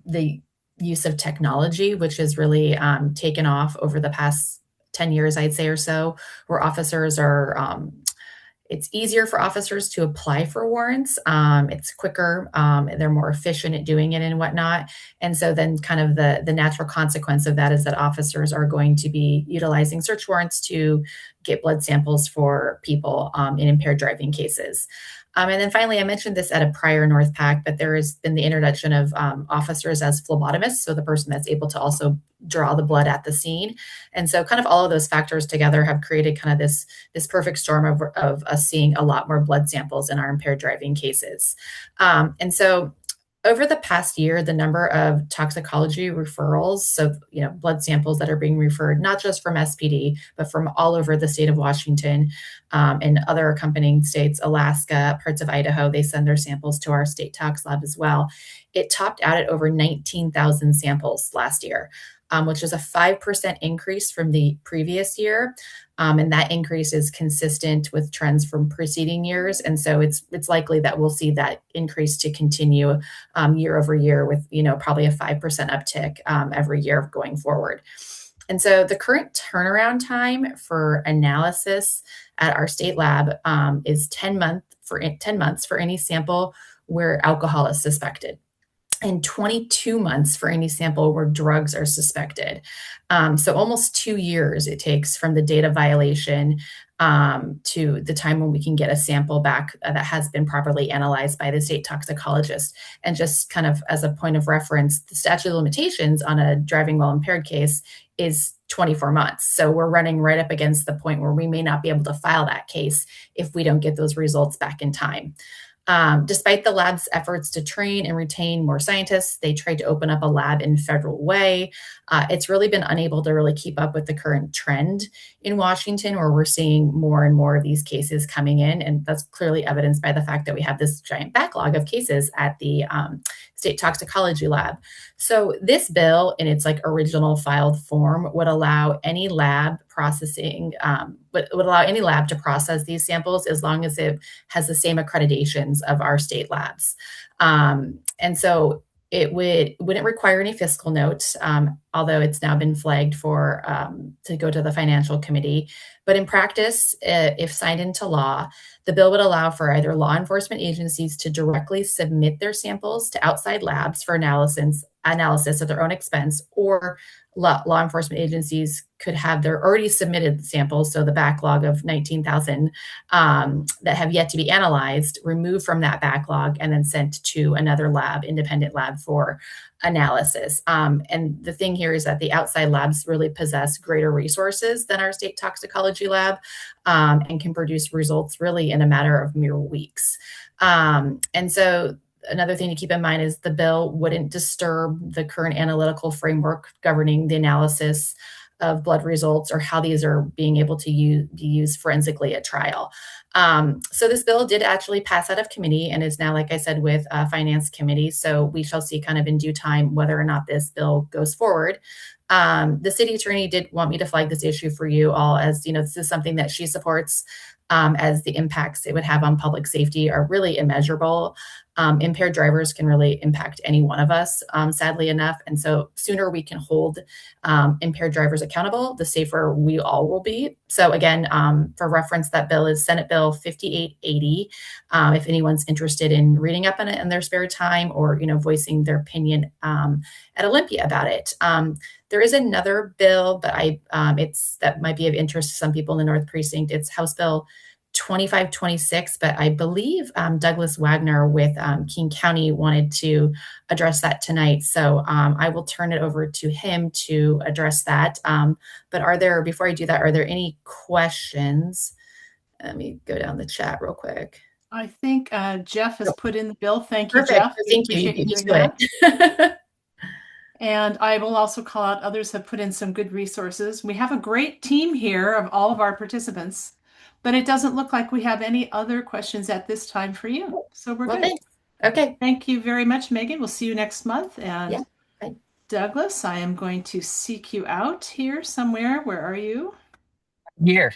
the use of technology, which has really taken off over the past 10 years, I'd say, or so, where officers are it's easier for officers to apply for warrants. It's quicker. They're more efficient at doing it and whatnot. And so then kind of the natural consequence of that is that officers are going to be utilizing search warrants to get blood samples for people in impaired driving cases. And then finally, I mentioned this at a prior NPAC, but there has been the introduction of officers as phlebotomists, so the person that's able to also draw the blood at the scene. And so kind of all of those factors together have created kind of this perfect storm of us seeing a lot more blood samples in our impaired driving cases. And so over the past year, the number of toxicology referrals, so blood samples that are being referred, not just from SPD, but from all over the state of Washington and other accompanying states, Alaska, parts of Idaho, they send their samples to our state tox lab as well. It topped out at over 19,000 samples last year, which is a 5% increase from the previous year. And that increase is consistent with trends from preceding years. And so it's likely that we'll see that increase to continue year over year with, probably a 5% uptick every year going forward. And so the current turnaround time for analysis at our state lab is 10 months for any sample where alcohol is suspected, and 22 months for any sample where drugs are suspected. So almost 2 years it takes from the date of violation to the time when we can get a sample back that has been properly analyzed by the state toxicologist. And just kind of as a point of reference, the statute of limitations on a driving while impaired case is 24 months. So we're running right up against the point where we may not be able to file that case if we don't get those results back in time. Despite the lab's efforts to train and retain more scientists, they tried to open up a lab in Federal Way. It's really been unable to really keep up with the current trend in Washington, where we're seeing more and more of these cases coming in. And that's clearly evidenced by the fact that we have this giant backlog of cases at the state toxicology lab. So this bill in its original filed form would allow any lab processing, would allow any lab to process these samples as long as it has the same accreditations of our state labs. And so it wouldn't require any fiscal notes, although it's now been flagged for to go to the financial committee. But in practice, if signed into law, the bill would allow for either law enforcement agencies to directly submit their samples to outside labs for analysis at their own expense, or law enforcement agencies could have their already submitted samples, so the backlog of 19,000 that have yet to be analyzed, removed from that backlog and then sent to another lab, independent lab, for analysis. And the thing here is that the outside labs really possess greater resources than our state toxicology lab, and can produce results really in a matter of mere weeks. And so another thing to keep in mind is the bill wouldn't disturb the current analytical framework governing the analysis of blood results or how these are being able to be used forensically at trial. So this bill did actually pass out of committee and is now, like I said, with Finance Committee. So we shall see kind of in due time whether or not this bill goes forward. The city attorney did want me to flag this issue for you all, as this is something that she supports, as the impacts it would have on public safety are really immeasurable. Impaired drivers can really impact any one of us, sadly enough. And so sooner we can hold impaired drivers accountable, the safer we all will be. So again, for reference, that bill is Senate Bill 5880. If anyone's interested in reading up on it in their spare time, or voicing their opinion at Olympia about it. There is another bill, but that might be of interest to some people in the North Precinct. It's House Bill 2526, but I believe Douglas Wagoner with King County wanted to address that tonight. So I will turn it over to him to address that. But before I do that, are there any questions? Let me go down the chat real quick. I think Jeff has put in the bill. Thank you, Perfect. Jeff. Thank you. Appreciate You doing do that. it. And I will also call out others have put in some good resources. We have a great team here of all of our participants, but it doesn't look like we have any other questions at this time for you. So we're good. Thanks. Okay. Thank you very much, Megan. We'll see you next month. And Yeah. Bye. Douglas, I am going to seek you out here somewhere. Where are you? Here.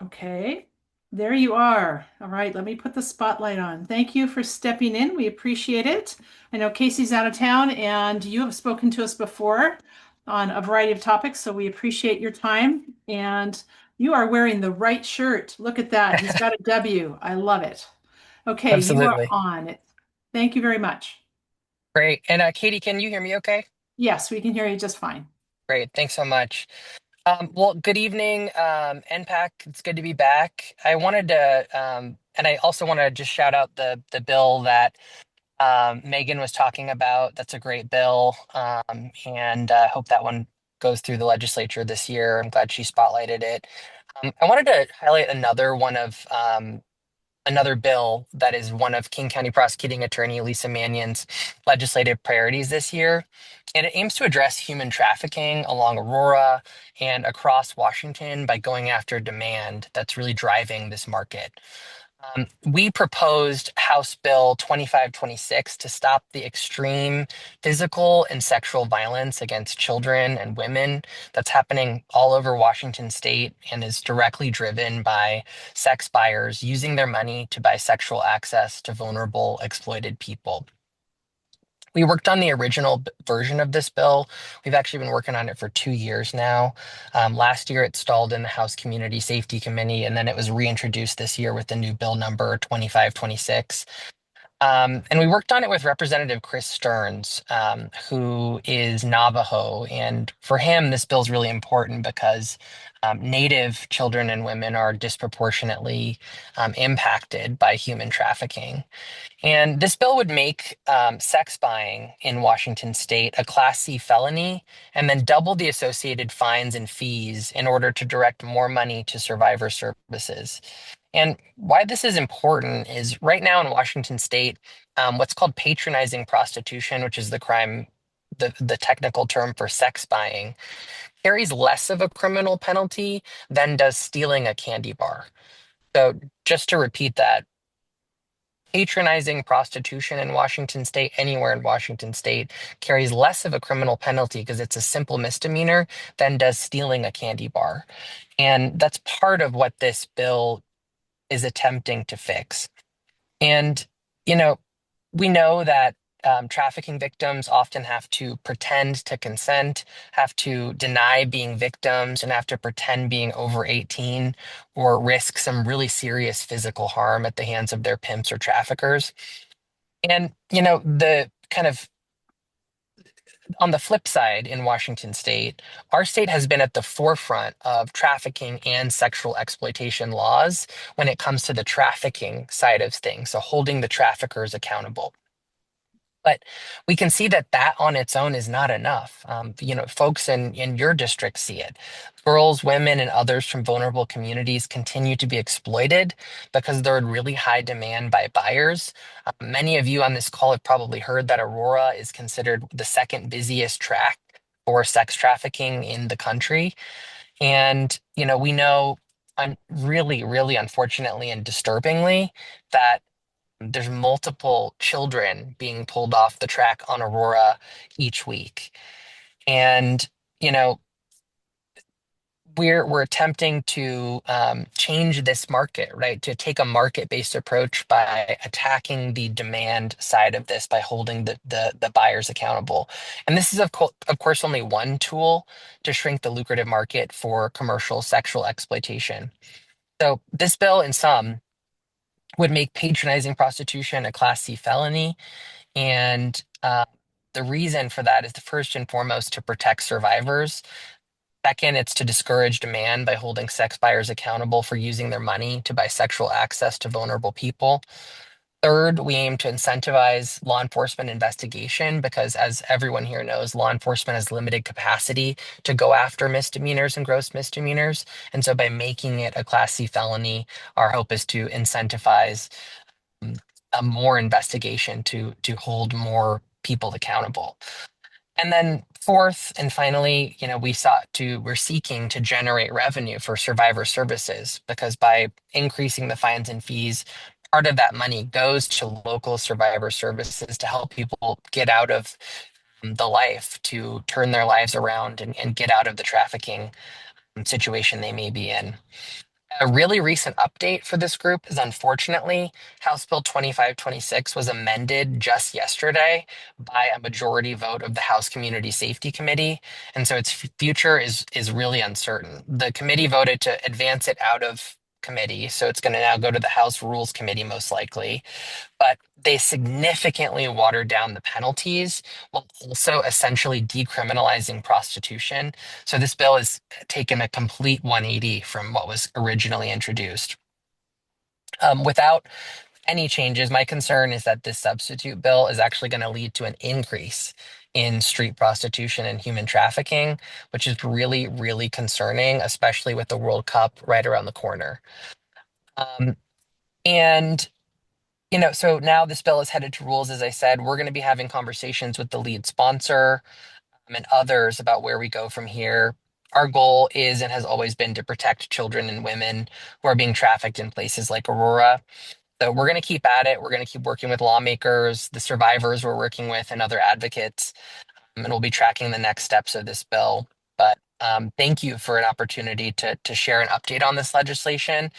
Okay. There you are. All right, let me put the spotlight on. Thank you for stepping in. We appreciate it. I know Casey's out of town and you have spoken to us before on a variety of topics, so we appreciate your time. And you are wearing the right shirt. Look at that. He's got a W. I love it. Okay, you are Absolutely. on it. Thank you very much. Great. And Katie, can you hear me okay? Yes, we can hear you just fine. Great. Thanks so much. Well, good evening, NPAC. It's good to be back. I wanted to, and I also want to just shout out the bill that Meagan was talking about. That's a great bill, and hope that one goes through the legislature this year. I'm glad she spotlighted it. I wanted to highlight another bill that is one of King County Prosecuting Attorney Lisa Mannion's legislative priorities this year. And it aims to address human trafficking along Aurora and across Washington by going after demand that's really driving this market. We proposed House Bill 2526 to stop the extreme physical and sexual violence against children and women that's happening all over Washington state and is directly driven by sex buyers using their money to buy sexual access to vulnerable, exploited people. We worked on the original version of this bill. We've actually been working on it for 2 years now. Last year, it stalled in the House Community Safety Committee, and then it was reintroduced this year with the new bill number 2526. And we worked on it with Representative Chris Stearns, who is Navajo. And for him, this bill is really important because Native children and women are disproportionately impacted by human trafficking. And this bill would make sex buying in Washington state a Class C felony and then double the associated fines and fees in order to direct more money to survivor services. And why this is important is right now in Washington state, what's called patronizing prostitution, which is the crime, the technical term for sex buying, carries less of a criminal penalty than does stealing a candy bar. So just to repeat that, patronizing prostitution in Washington state, anywhere in Washington state, carries less of a criminal penalty because it's a simple misdemeanor than does stealing a candy bar. And that's part of what this bill is attempting to fix. And, you know, we know that trafficking victims often have to pretend to consent, have to deny being victims, and have to pretend being over 18 or risk some really serious physical harm at the hands of their pimps or traffickers. And, the kind of on the flip side, in Washington state, our state has been at the forefront of trafficking and sexual exploitation laws when it comes to the trafficking side of things, so holding the traffickers accountable. But we can see that that on its own is not enough. Folks in your district see it. Girls, women, and others from vulnerable communities continue to be exploited because they're in really high demand by buyers. Many of you on this call have probably heard that Aurora is considered the second busiest track for sex trafficking in the country. And, we know really, really unfortunately and disturbingly that there's multiple children being pulled off the track on Aurora each week. And, you know, we're attempting to change this market, right? To take a market-based approach by attacking the demand side of this, by holding the buyers accountable. And this is of course only one tool to shrink the lucrative market for commercial sexual exploitation. So this bill, in sum, would make patronizing prostitution a Class C felony. And the reason for that is, the first and foremost, to protect survivors. Second, it's to discourage demand by holding sex buyers accountable for using their money to buy sexual access to vulnerable people. Third, we aim to incentivize law enforcement investigation because, as everyone here knows, law enforcement has limited capacity to go after misdemeanors and gross misdemeanors. And so by making it a Class C felony, our hope is to incentivize a more investigation to hold more people accountable. And then fourth and finally, we're seeking to generate revenue for survivor services, because by increasing the fines and fees, part of that money goes to local survivor services to help people get out of the life, to turn their lives around and get out of the trafficking situation they may be in. A really recent update for this group is, unfortunately, House Bill 2526 was amended just yesterday by a majority vote of the House Community Safety Committee, and so its future is really uncertain. The committee voted to advance it out of committee, so it's going to now go to the House Rules Committee most likely, but they significantly watered down the penalties while also essentially decriminalizing prostitution. So this bill has taken a complete 180 from what was originally introduced. Without any changes, my concern is that this substitute bill is actually going to lead to an increase in street prostitution and human trafficking, which is really, really concerning, especially with the World Cup right around the corner. And so now this bill is headed to rules. As I said, we're going to be having conversations with the lead sponsor and others about where we go from here. Our goal is and has always been to protect children and women who are being trafficked in places like Aurora. So we're going to keep at it. We're going to keep working with lawmakers, the survivors we're working with, and other advocates. And we'll be tracking the next steps of this bill. But thank you for an opportunity to share an update on this legislation.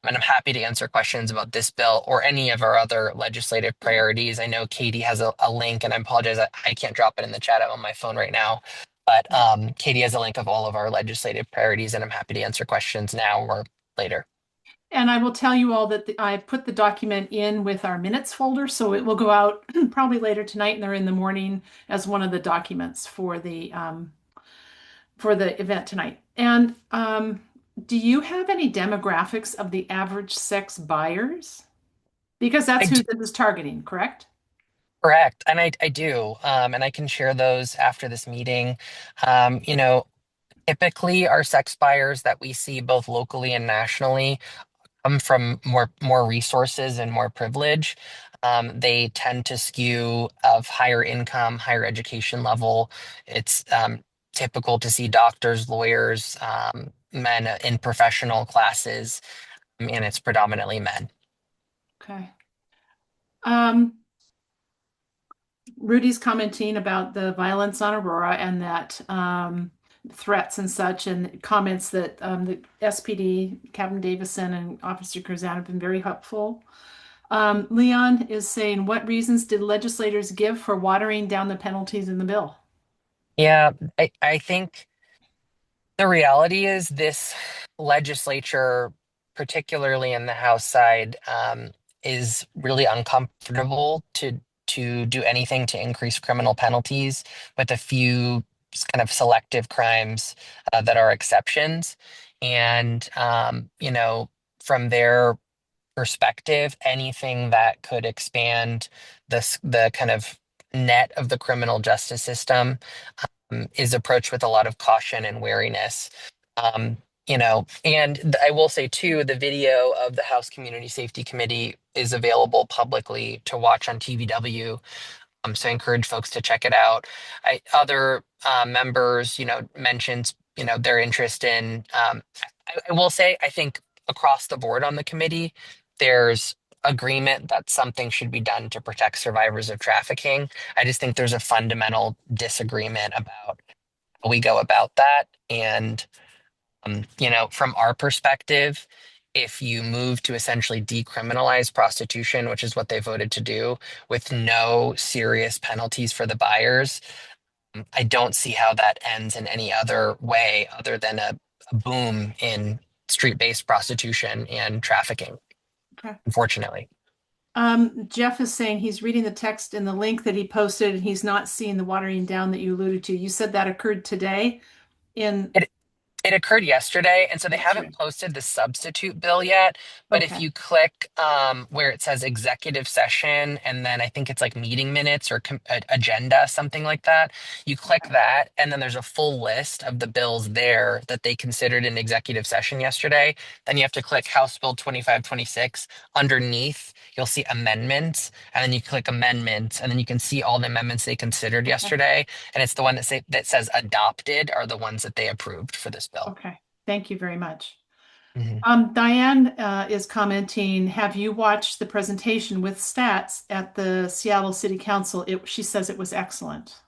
And I'm happy to answer questions about this bill or any of our other legislative priorities. I know Katie has a link, and I apologize, I can't drop it in the chat. I'm on my phone right now. But Katie has a link of all of our legislative priorities, and I'm happy to answer questions now or later. And I will tell you all that I put the document in with our minutes folder, so it will go out probably later tonight and they're in the morning as one of the documents for the event tonight. And do you have any demographics of the average sex buyers? Because that's who this is targeting, correct? Correct. And I do. And I can share those after this meeting. Typically our sex buyers that we see both locally and nationally come from more resources and more privilege. They tend to skew of higher income, higher education level. It's typical to see doctors, lawyers, men in professional classes, and it's predominantly men. Okay. Rudy's commenting about the violence on Aurora and that threats and such, and comments that the SPD, Captain Davisson and Officer Curzan have been very helpful. Leon is saying, what reasons did legislators give for watering down the penalties in the bill? Yeah, I think the reality is this legislature, particularly in the House side, is really uncomfortable to do anything to increase criminal penalties, with a few kind of selective crimes that are exceptions. And from their perspective, anything that could expand the kind of net of the criminal justice system is approached with a lot of caution and wariness. Um, and I will say too, the video of the House Community Safety Committee is available publicly to watch on TVW. So I encourage folks to check it out. Other members, mentioned, their interest in. I will say, I think across the board on the committee, there's agreement that something should be done to protect survivors of trafficking. I just think there's a fundamental disagreement about how we go about that. And, from our perspective, if you move to essentially decriminalize prostitution, which is what they voted to do, with no serious penalties for the buyers, I don't see how that ends in any other way other than a boom in street-based prostitution and trafficking, Okay. unfortunately. Jeff is saying he's reading the text in the link that he posted and he's not seeing the watering down that you alluded to. You said that occurred today in. It occurred yesterday, and so they Yesterday. haven't posted the substitute bill yet. But if Okay. you click where it says executive session, and then I think it's like meeting minutes or agenda, something like that, you click that, and then there's a full list of the bills there that they considered in executive session yesterday. Then you have to click House Bill 2526. Underneath, you'll see amendments, and then you click amendments, and then you can see all the amendments they considered yesterday. And it's the one that says adopted are the ones that they approved for this bill. Okay. Thank you very much. Mhm. Diane is commenting, have you watched the presentation with stats at the Seattle City Council? She says it was excellent.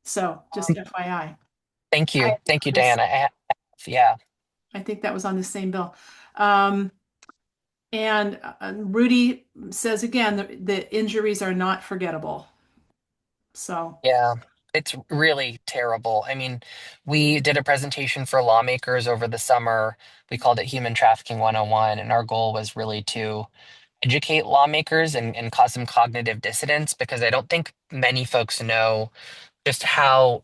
So just FYI. Thank you. Thank you, Yes. Diana. Yeah. I think that was on the same bill. And Rudy says again, the injuries are not forgettable. So. Yeah. It's really terrible. I mean, we did a presentation for lawmakers over the summer. We called it Human Trafficking 101, and our goal was really to educate lawmakers and cause some cognitive dissonance, because I don't think many folks know just how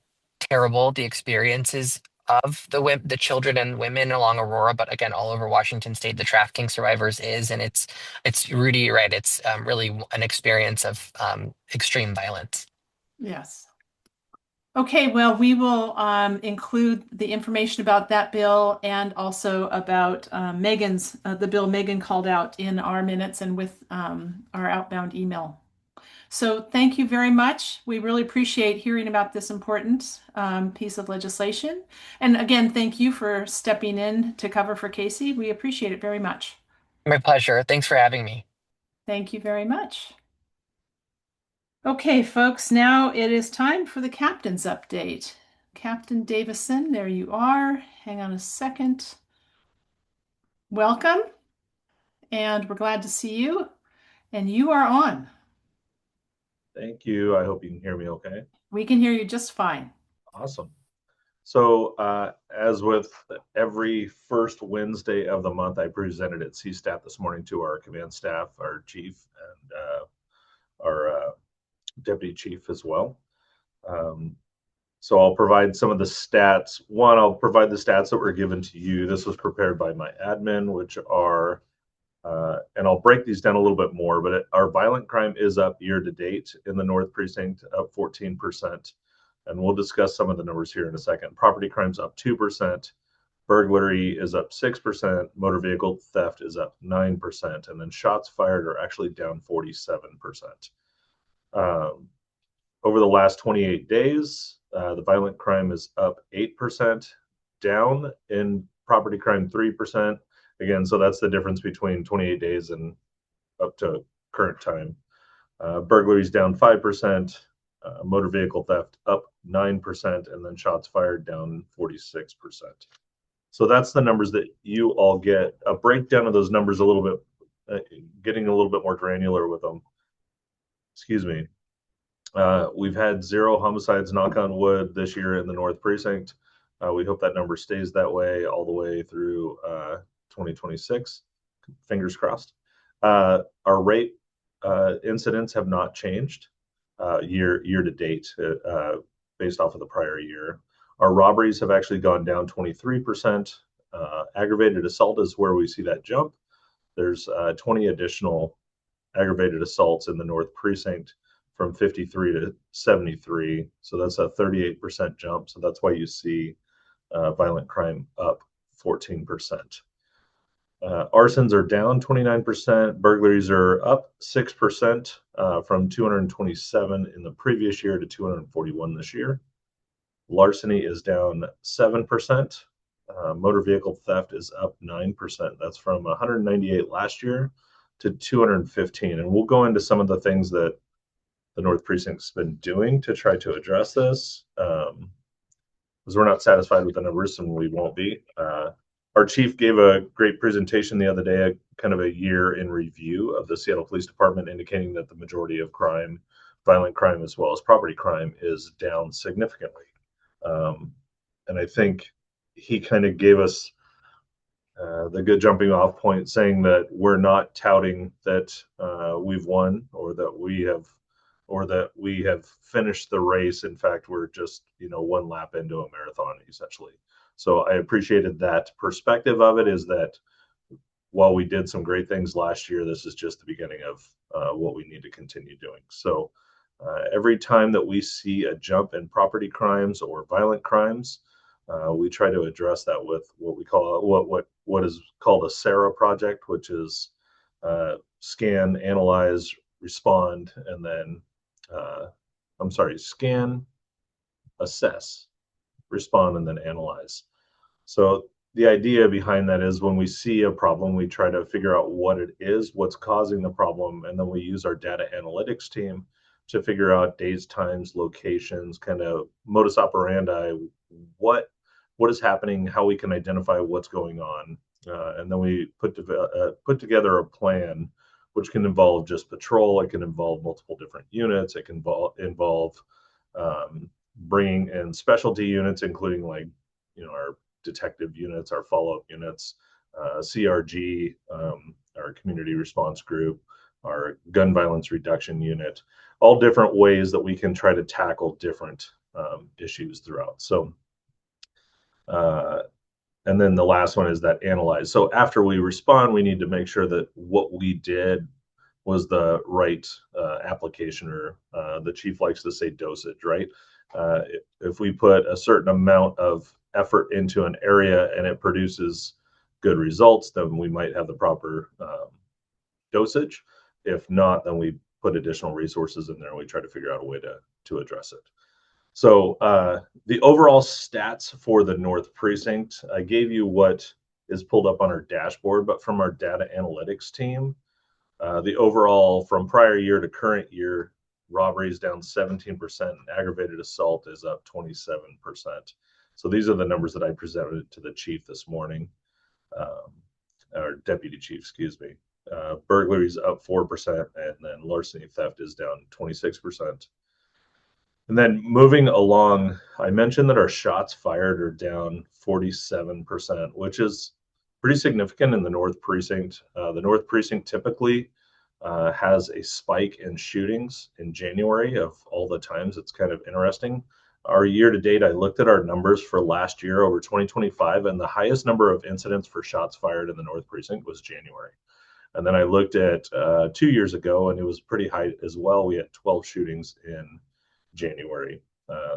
terrible the experiences of the children and women along Aurora, but again, all over Washington State, the trafficking survivors is, and it's Rudy, right? It's really an experience of extreme violence. Yes. Okay, well, we will include the information about that bill and also about Meagan's, the bill Meagan called out in our minutes and with our outbound email. So thank you very much. We really appreciate hearing about this important piece of legislation. And again, thank you for stepping in to cover for Casey. We appreciate it very much. My pleasure. Thanks for having me. Thank you very much. Okay, folks, now it is time for the captain's update. Captain Davisson, there you are. Hang on a second. Welcome, and we're glad to see you. And you are on. Thank you. I hope you can hear me okay. We can hear you just fine. Awesome. So as with every first Wednesday of the month, I presented at CSTAT this morning to our command staff, our chief, and our deputy chief as well. So I'll provide some of the stats. One, I'll provide the stats that were given to you. This was prepared by my admin, which are, and I'll break these down a little bit more, but our violent crime is up year to date in the North Precinct, up 14%. And we'll discuss some of the numbers here in a second. Property crime's up 2%. Burglary is up 6%. Motor vehicle theft is up 9%. And then shots fired are actually down 47%. Over the last 28 days, the violent crime is up 8%, down in property crime 3%. Again, so that's the difference between 28 days and up to current time. Burglaries down 5%, motor vehicle theft up 9%, and then shots fired down 46%. So that's the numbers that you all get. A breakdown of those numbers a little bit, getting a little bit more granular with them. Excuse me. We've had 0 homicides, knock on wood, this year in the North Precinct. We hope that number stays that way all the way through 2026. Fingers crossed. Our rape incidents have not changed year to date based off of the prior year. Our robberies have actually gone down 23%. Aggravated assault is where we see that jump. There's 20 additional aggravated assaults in the North Precinct from 53 to 73. So that's a 38% jump. So that's why you see violent crime up 14%. Arsons are down 29%. Burglaries are up 6% from 227 in the previous year to 241 this year. Larceny is down 7%. Motor vehicle theft is up 9%. That's from 198 last year to 215. And we'll go into some of the things that the North Precinct's been doing to try to address this. Because we're not satisfied with the numbers, and we won't be. Our chief gave a great presentation the other day, kind of a year in review of the Seattle Police Department, indicating that the majority of crime, violent crime as well as property crime, is down significantly. And I think he kind of gave us the good jumping off point, saying that we're not touting that we've won or that we have finished the race. In fact, we're just, one lap into a marathon, essentially. So I appreciated that perspective of it, is that while we did some great things last year, this is just the beginning of what we need to continue doing. So every time that we see a jump in property crimes or violent crimes, we try to address that with what we call what is called a SARA project, which is scan, analyze, respond, and then scan, assess, respond, and then analyze. So the idea behind that is when we see a problem, we try to figure out what it is, what's causing the problem, and then we use our data analytics team to figure out days, times, locations, kind of modus operandi, what is happening, how we can identify what's going on, and then we put together a plan, which can involve just patrol. It can involve multiple different units. It can involve bringing in specialty units, including our detective units, our follow-up units, CRG, our community response group, our gun violence reduction unit, all different ways that we can try to tackle different issues throughout. So, and then the last one is that analyze. So after we respond, we need to make sure that what we did was the right application, or the chief likes to say dosage, right? If we put a certain amount of effort into an area and it produces good results, then we might have the proper dosage. If not, then we put additional resources in there and we try to figure out a way to address it. So the overall stats for the North Precinct, I gave you what is pulled up on our dashboard, but from our data analytics team, the overall from prior year to current year, robbery is down 17%, and aggravated assault is up 27%. So these are the numbers that I presented to the chief this morning, or deputy chief, excuse me. Burglaries up 4%, and then larceny theft is down 26%. And then moving along, I mentioned that our shots fired are down 47%, which is pretty significant in the North Precinct. The North Precinct typically has a spike in shootings in January of all the times. It's kind of interesting. Our year to date, I looked at our numbers for last year over 2025, and the highest number of incidents for shots fired in the North Precinct was January. And then I looked at 2 years ago, and it was pretty high as well. We had 12 shootings in January.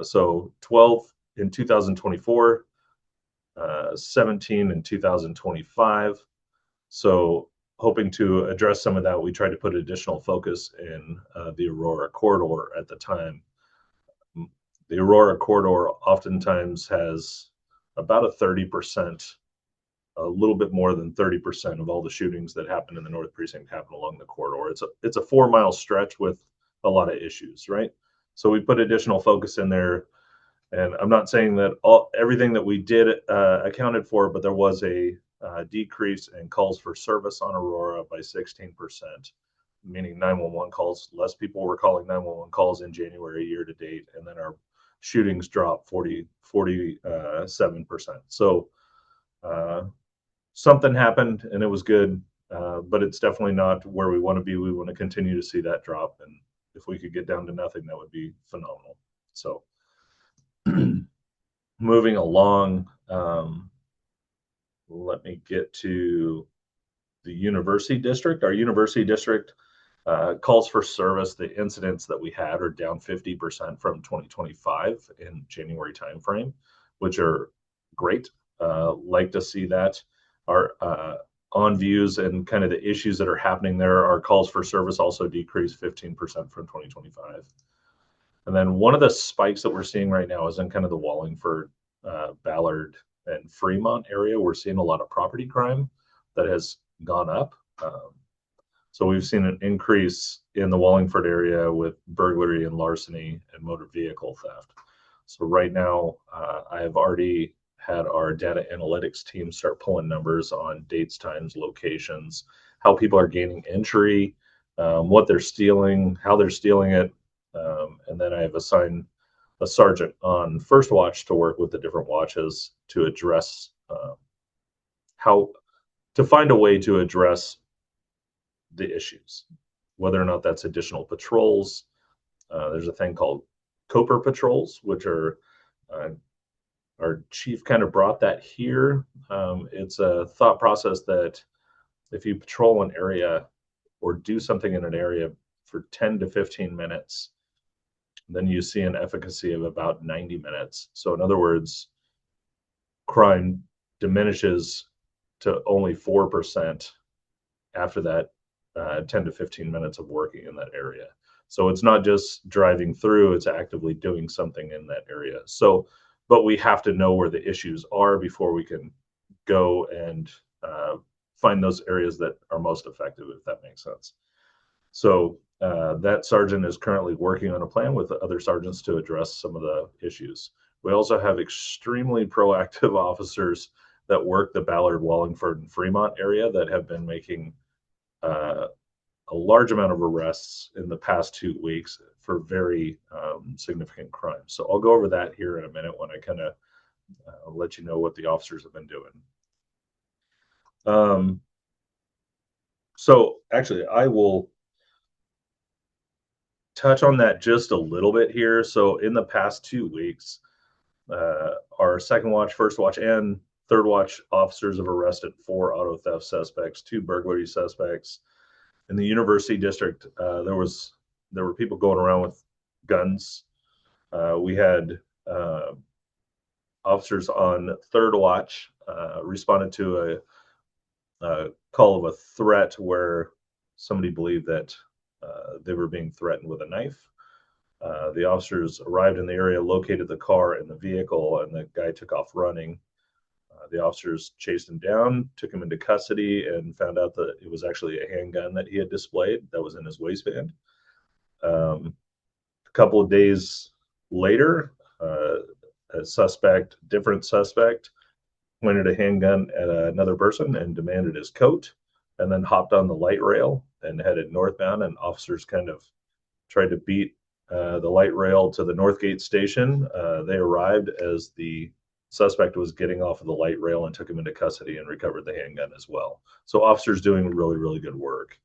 So 12 in 2024, 17 in 2025. So hoping to address some of that, we tried to put additional focus in the Aurora corridor at the time. The Aurora corridor oftentimes has about a 30%, a little bit more than 30% of all the shootings that happen in the North Precinct happen along the corridor. It's a 4-mile stretch with a lot of issues, right? So we put additional focus in there, and I'm not saying that everything that we did accounted for, but there was a decrease in calls for service on Aurora by 16%, meaning 911 calls. Less people were calling 911 calls in January year to date, and then our shootings dropped 47%. So something happened, and it was good, but it's definitely not where we want to be. We want to continue to see that drop, and if we could get down to nothing, that would be phenomenal. So moving along, let me get to the university district. Our university district calls for service. The incidents that we had are down 50% from 2025 in January timeframe, which are great. Like to see that. Our on views and kind of the issues that are happening there, our calls for service also decreased 15% from 2025. And then one of the spikes that we're seeing right now is in kind of the Wallingford, Ballard, and Fremont area. We're seeing a lot of property crime that has gone up. So we've seen an increase in the Wallingford area with burglary and larceny and motor vehicle theft. So right now, I have already had our data analytics team start pulling numbers on dates, times, locations, how people are gaining entry, what they're stealing, how they're stealing it. And then I have assigned a sergeant on first watch to work with the different watches to address to find a way to address the issues, whether or not that's additional patrols. There's a thing called Coper patrols, which are our chief kind of brought that here. It's a thought process that if you patrol an area or do something in an area for 10 to 15 minutes, then you see an efficacy of about 90 minutes. So in other words, crime diminishes to only 4% after that 10 to 15 minutes of working in that area. So it's not just driving through, it's actively doing something in that area. So, but we have to know where the issues are before we can go and find those areas that are most effective, if that makes sense. So that sergeant is currently working on a plan with other sergeants to address some of the issues. We also have extremely proactive officers that work the Ballard, Wallingford, and Fremont area that have been making a large amount of arrests in the past 2 weeks for very significant crimes. So I'll go over that here in a minute when I kind of let you know what the officers have been doing. So actually, I will touch on that just a little bit here. So in the past 2 weeks, our second watch, first watch, and third watch officers have arrested 4 auto theft suspects, 2 burglary suspects. In the university district, there were people going around with guns. We had officers on third watch responded to a call of a threat where somebody believed that they were being threatened with a knife. The officers arrived in the area, located the car and the vehicle, and the guy took off running. The officers chased him down, took him into custody, and found out that it was actually a handgun that he had displayed that was in his waistband. A couple of days later, a different suspect, pointed a handgun at another person and demanded his coat, and then hopped on the light rail and headed northbound. And officers kind of tried to beat the light rail to the Northgate station. They arrived as the suspect was getting off of the light rail and took him into custody and recovered the handgun as well. So officers doing really, really good work.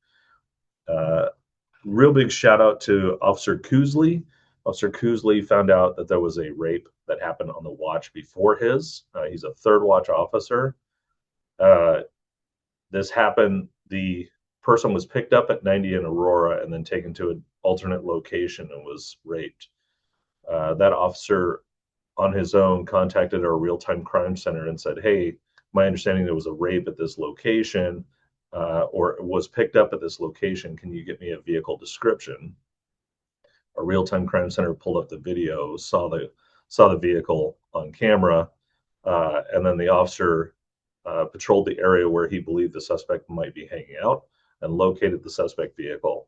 Real big shout out to Officer Cousley. Officer Cousley found out that there was a rape that happened on the watch before his. He's a third watch officer. This happened, the person was picked up at 90 in Aurora and then taken to an alternate location and was raped. That officer on his own contacted our real-time crime center and said, hey, my understanding there was a rape at this location or it was picked up at this location. Can you get me a vehicle description? Our real-time crime center pulled up the video, saw the vehicle on camera, and then the officer patrolled the area where he believed the suspect might be hanging out and located the suspect vehicle.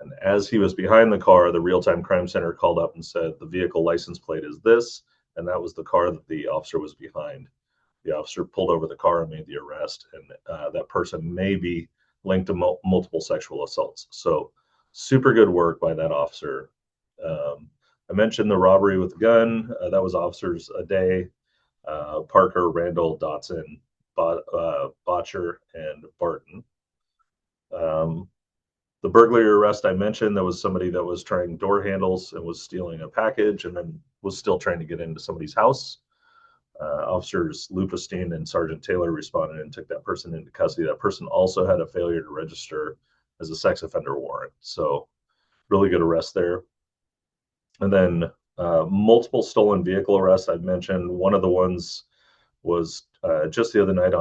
And as he was behind the car, the real-time crime center called up and said the vehicle license plate is this, and that was the car that the officer was behind. The officer pulled over the car and made the arrest, and that person may be linked to multiple sexual assaults. So super good work by that officer. I mentioned the robbery with the gun. That was officers a day. Parker, Randall, Dotson, Botcher, and Barton. The burglary arrest I mentioned, there was somebody that was trying door handles and was stealing a package and then was still trying to get into somebody's house. Officers Lupestein and Sergeant Taylor responded and took that person into custody. That person also had a failure to register as a sex offender warrant. So really good arrest there. And then multiple stolen vehicle arrests I've mentioned. One of the ones was just the other night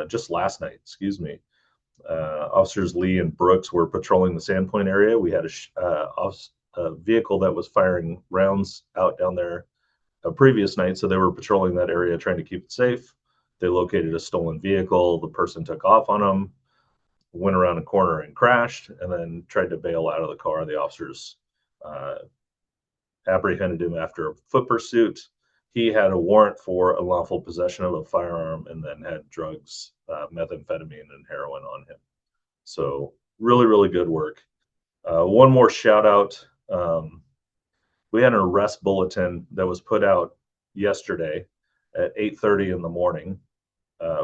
just last night, excuse me. Officers Lee and Brooks were patrolling the Sandpoint area. We had a vehicle that was firing rounds out down there a previous night, so they were patrolling that area trying to keep it safe. They located a stolen vehicle. The person took off on them, went around a corner and crashed, and then tried to bail out of the car. The officers apprehended him after a foot pursuit. He had a warrant for unlawful possession of a firearm and then had drugs, methamphetamine and heroin on him. So really, really good work. One more shout out. We had an arrest bulletin that was put out yesterday at 8:30 in the morning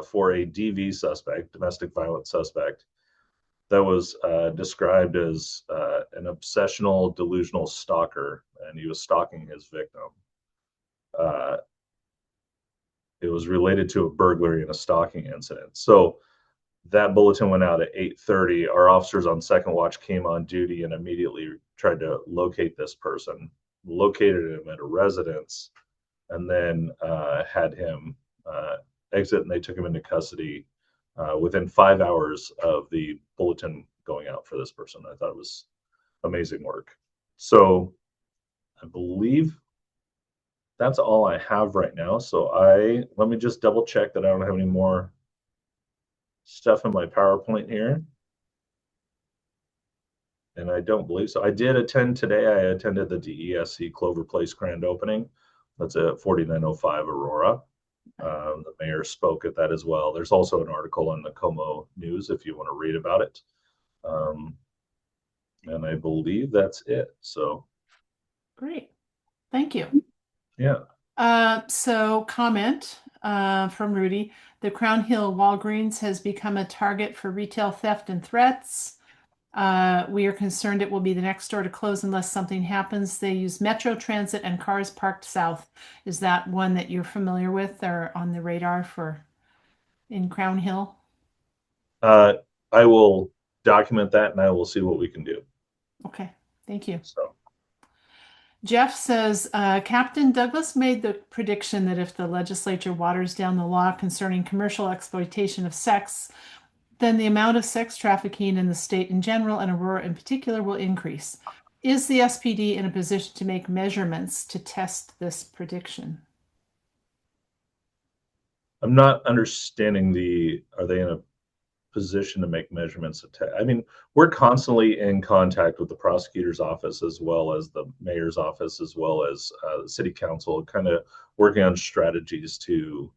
for a DV suspect, domestic violence suspect, that was described as an obsessional, delusional stalker, and he was stalking his victim. It was related to a burglary and a stalking incident. So that bulletin went out at 8:30. Our officers on second watch came on duty and immediately tried to locate this person, located him at a residence, and then had him exit, and they took him into custody within 5 hours of the bulletin going out for this person. I thought it was amazing work. So I believe that's all I have right now. So let me just double check that I don't have any more stuff in my PowerPoint here. And I don't believe so. I did attend today. I attended the DESC Clover Place grand opening. That's at 4905 Aurora. The mayor spoke at that as well. There's also an article on the Como News if you want to read about it. And I believe that's it. So Great. Thank you. yeah. So comment from Rudy. The Crown Hill Walgreens has become a target for retail theft and threats. We are concerned it will be the next store to close unless something happens. They use Metro Transit and cars parked south. Is that one that you're familiar with or on the radar for in Crown Hill? I will document that and I will see what we can do. Okay, thank you. So Jeff says, Captain Douglas made the prediction that if the legislature waters down the law concerning commercial exploitation of sex, then the amount of sex trafficking in the state in general and Aurora in particular will increase. Is the SPD in a position to make measurements to test this prediction? I'm not understanding are they in a position to make measurements? I mean, we're constantly in contact with the prosecutor's office as well as the mayor's office, as well as the city council, kind of working on strategies to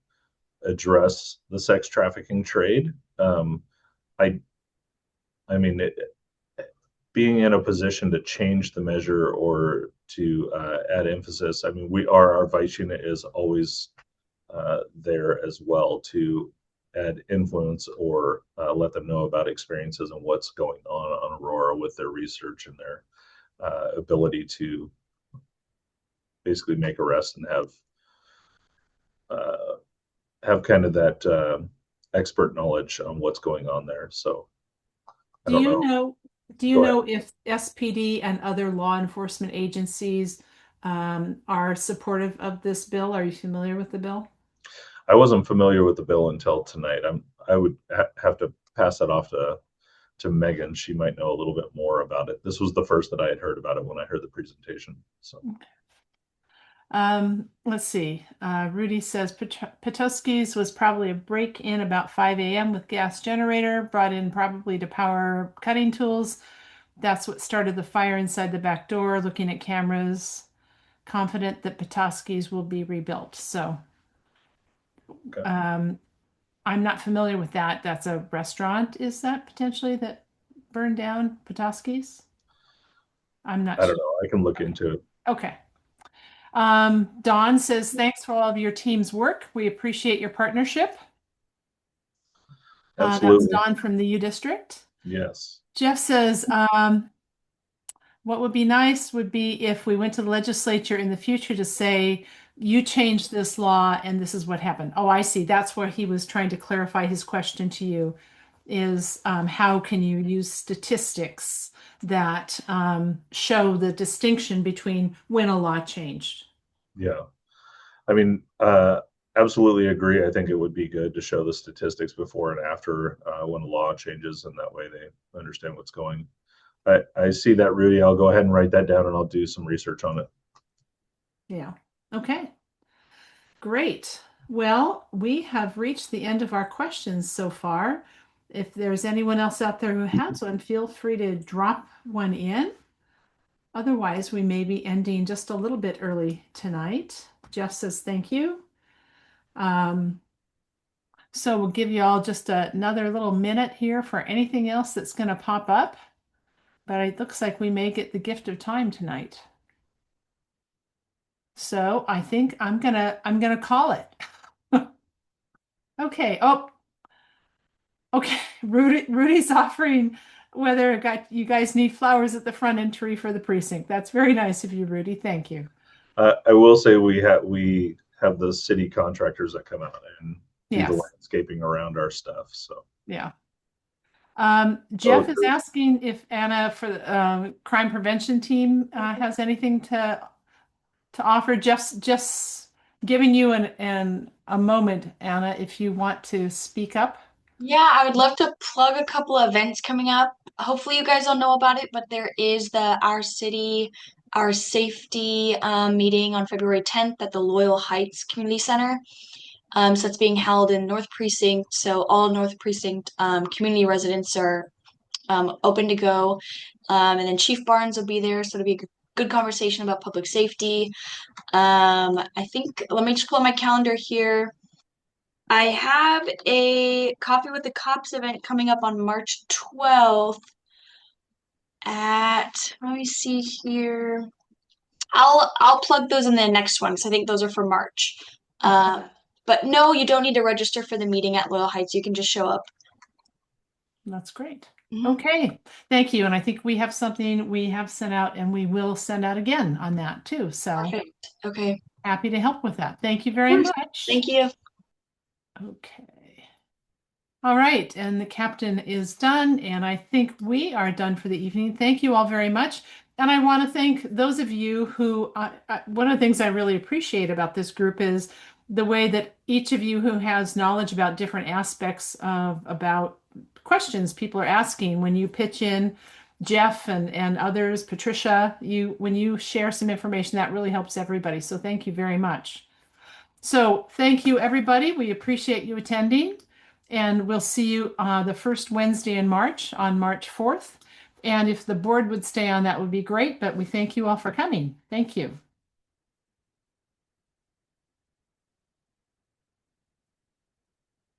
address the sex trafficking trade. I mean, being in a position to change the measure or to add emphasis, I mean, our vice unit is always there as well to add influence or let them know about experiences and what's going on Aurora with their research and their ability to basically make arrests and have kind of that expert knowledge on what's going on there. So do you know if SPD and other law enforcement agencies are supportive of this bill? Are you familiar with the bill? I wasn't familiar with the bill until tonight. I would have to pass that off to Meagan. She might know a little bit more about it. This was the first that I had heard about it when I heard the presentation. So, let's see. Rudy says Petoskey's was probably a break-in about 5 a.m. with gas generator brought in probably to power cutting tools. that's what started the fire inside the back door, looking at cameras, confident that Petoskey's will be rebuilt. So Okay. I'm not familiar with that. That's a restaurant, is that potentially that burned down Petoskey's? I'm not I don't sure. know. I can look into it. Okay. Dawn says, thanks for all of your team's work. We appreciate your partnership. That's Absolutely. Dawn from the U District. Yes. Jeff says, what would be nice would be if we went to the legislature in the future to say, you changed this law and this is what happened. Oh, I see. That's where he was trying to clarify his question to you is how can you use statistics that show the distinction between when a law changed? Yeah. I mean, absolutely agree. I think it would be good to show the statistics before and after when the law changes, and that way they understand what's going. I see that, Rudy. I'll go ahead and write that down, and I'll do some research on it. Yeah. Okay. Great. Well, we have reached the end of our questions so far. If there's anyone else out there who has one, feel free to drop one in. Otherwise, we may be ending just a little bit early tonight. Jeff says thank you. So we'll give you all just another little minute here for anything else that's going to pop up. But it looks like we may get the gift of time tonight. So I think I'm gonna call it. Okay. Oh, okay. Rudy's offering whether you guys need flowers at the front entry for the precinct. That's very nice of you, Rudy. Thank you. I will say we have the city contractors that come out and do the Yes. landscaping around our stuff. So Yeah. Jeff is good. asking if Anna for the crime prevention team has anything to offer. Jeff's just giving you a moment, Anna, if you want to speak up. Yeah, I would love to plug a couple of events coming up. Hopefully, you guys don't know about it, but there is the Our City, Our Safety meeting on February 10th at the Loyal Heights Community Center. So it's being held in North Precinct. So all North Precinct community residents are open to go. And then Chief Barnes will be there, so it'll be a good conversation about public safety. I think, let me just pull up my calendar here. I have a Coffee with the Cops event coming up on March 12th at, let me see here. I'll plug those in the next one because I think those are for March. But no, you don't need to register for the meeting at Loyal Heights. You can just show up. That's great. Mhm. Okay, thank you. And I think we have something we have sent out and we will send out again on that too. So Perfect. Okay. happy to help with that. Thank you very course. much. Thank you. Okay. All right, and the captain is done, and I think we are done for the evening. Thank you all very much. And I want to thank those of you who, one of the things I really appreciate about this group is the way that each of you who has knowledge about different aspects about questions people are asking, when you pitch in, Jeff and others, Patricia, when you share some information, that really helps everybody. So thank you very much. So thank you, everybody. We appreciate you attending. And we'll see you the first Wednesday in March on March 4th. And if the board would stay on, that would be great. But we thank you all for coming. Thank you.